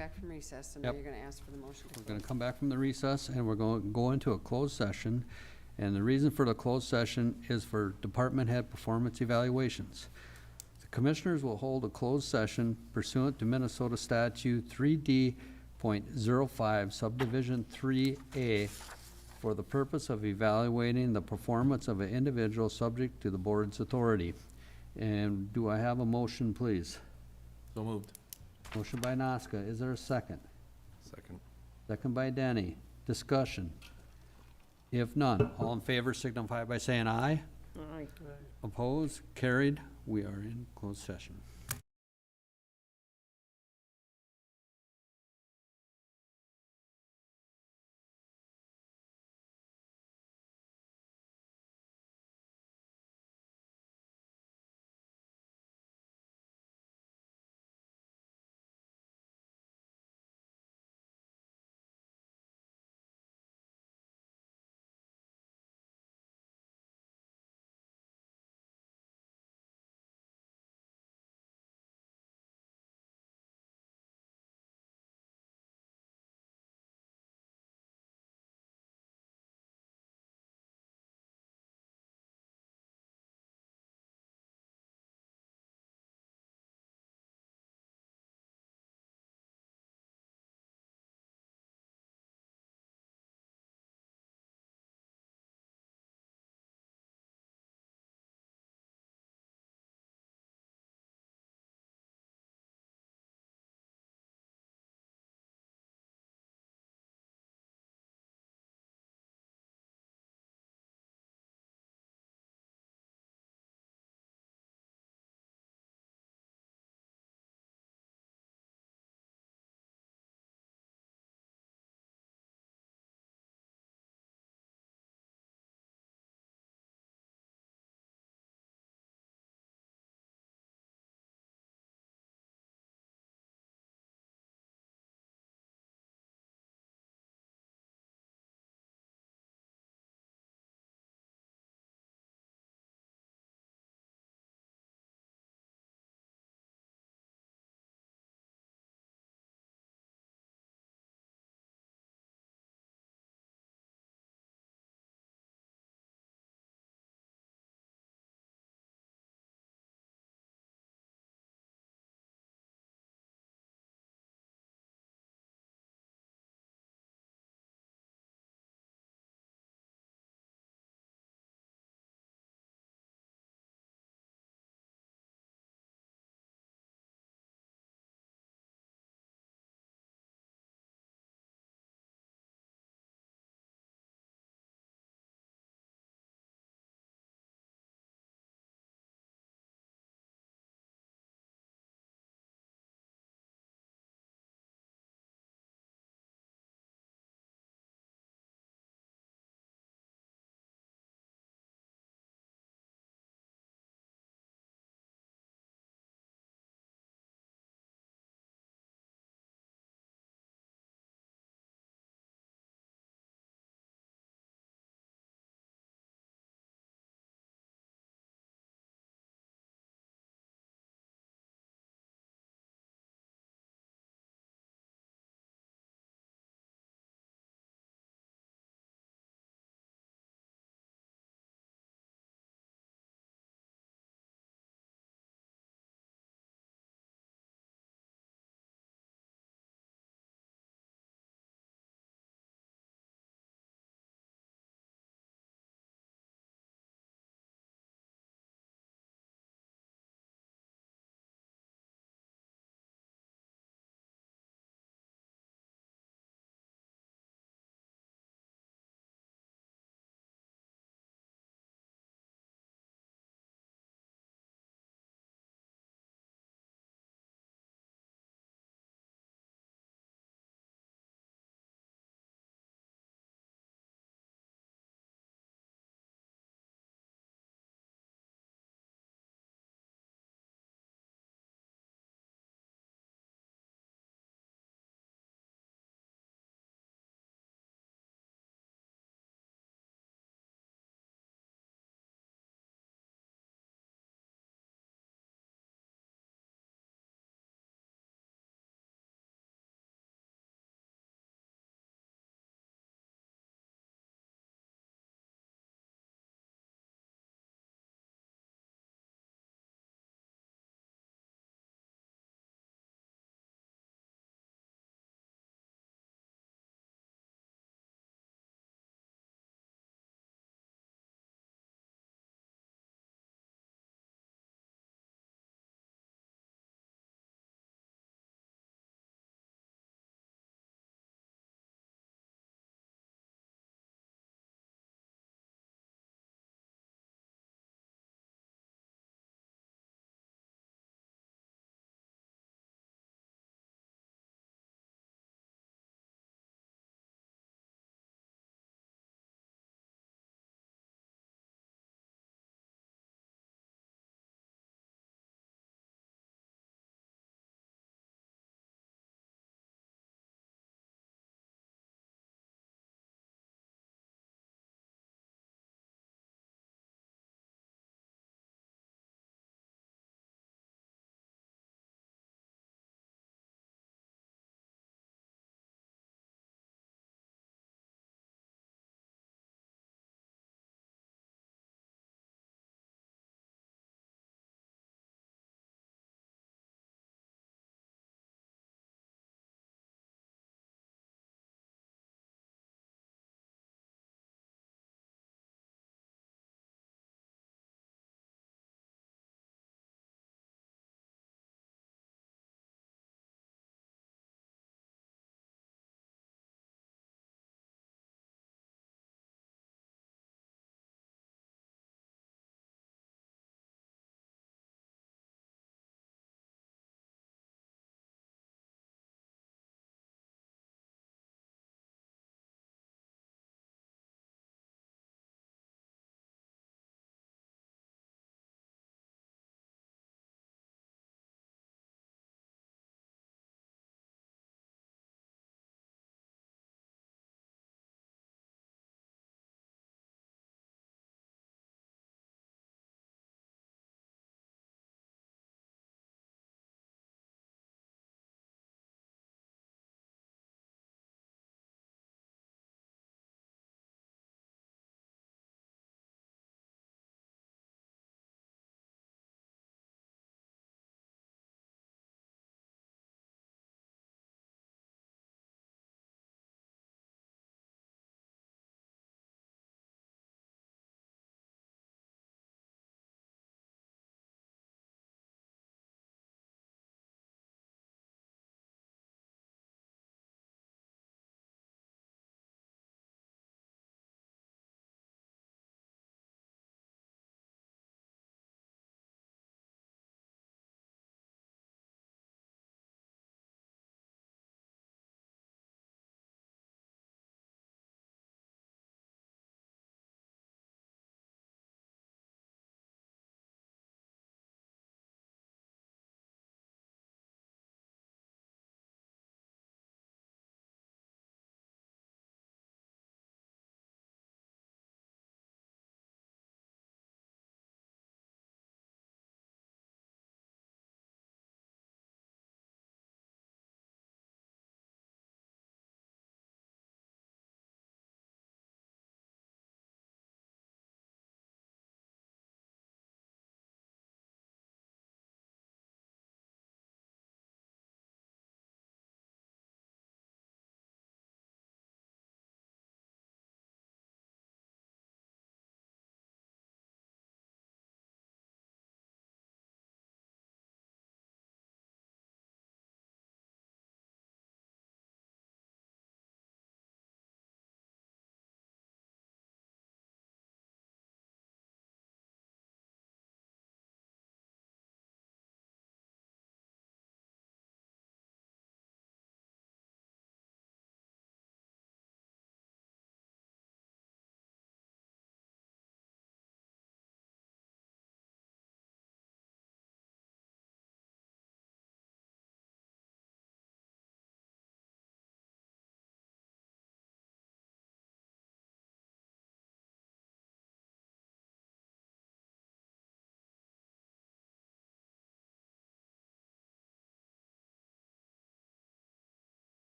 back from recess, and now Yep. you're gonna ask for the motion to We're close. gonna come back from the recess, and we're going to go into a closed session. And the reason for the closed session is for department head performance evaluations. The commissioners will hold a closed session pursuant to Minnesota Statute 3D.05 subdivision 3A for the purpose of evaluating the performance of an individual subject to the board's authority. And do I have a motion, please? So moved. Motion by Nazca. Is there a second? Second. Second by Denny. Discussion. If none, all in favor signify by saying aye. Aye. Opposed? Carried. We are in closed session.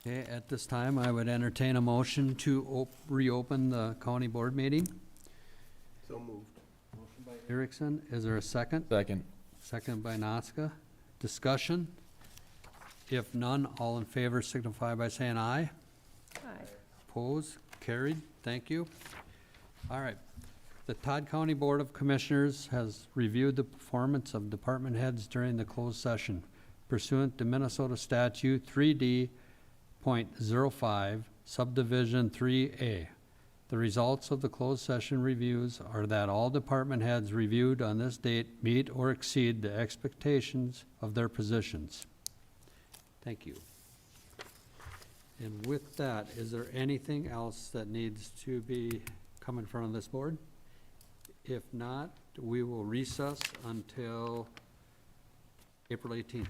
Okay, at this time, I would entertain a motion to reopen the county board meeting. So moved. Erickson, is there a second? Second. Second by Noska. Discussion? If none, all in favor signify by saying aye. Aye. Opposed? Carried. Thank you. All right. The Todd County Board of Commissioners has reviewed the performance of department heads during the closed session pursuant to Minnesota Statute 3D.05, Subdivision 3A. The results of the closed session reviews are that all department heads reviewed on this date meet or exceed the expectations of their positions. Thank you. And with that, is there anything else that needs to be come in front of this board? If not, we will recess until April 18th.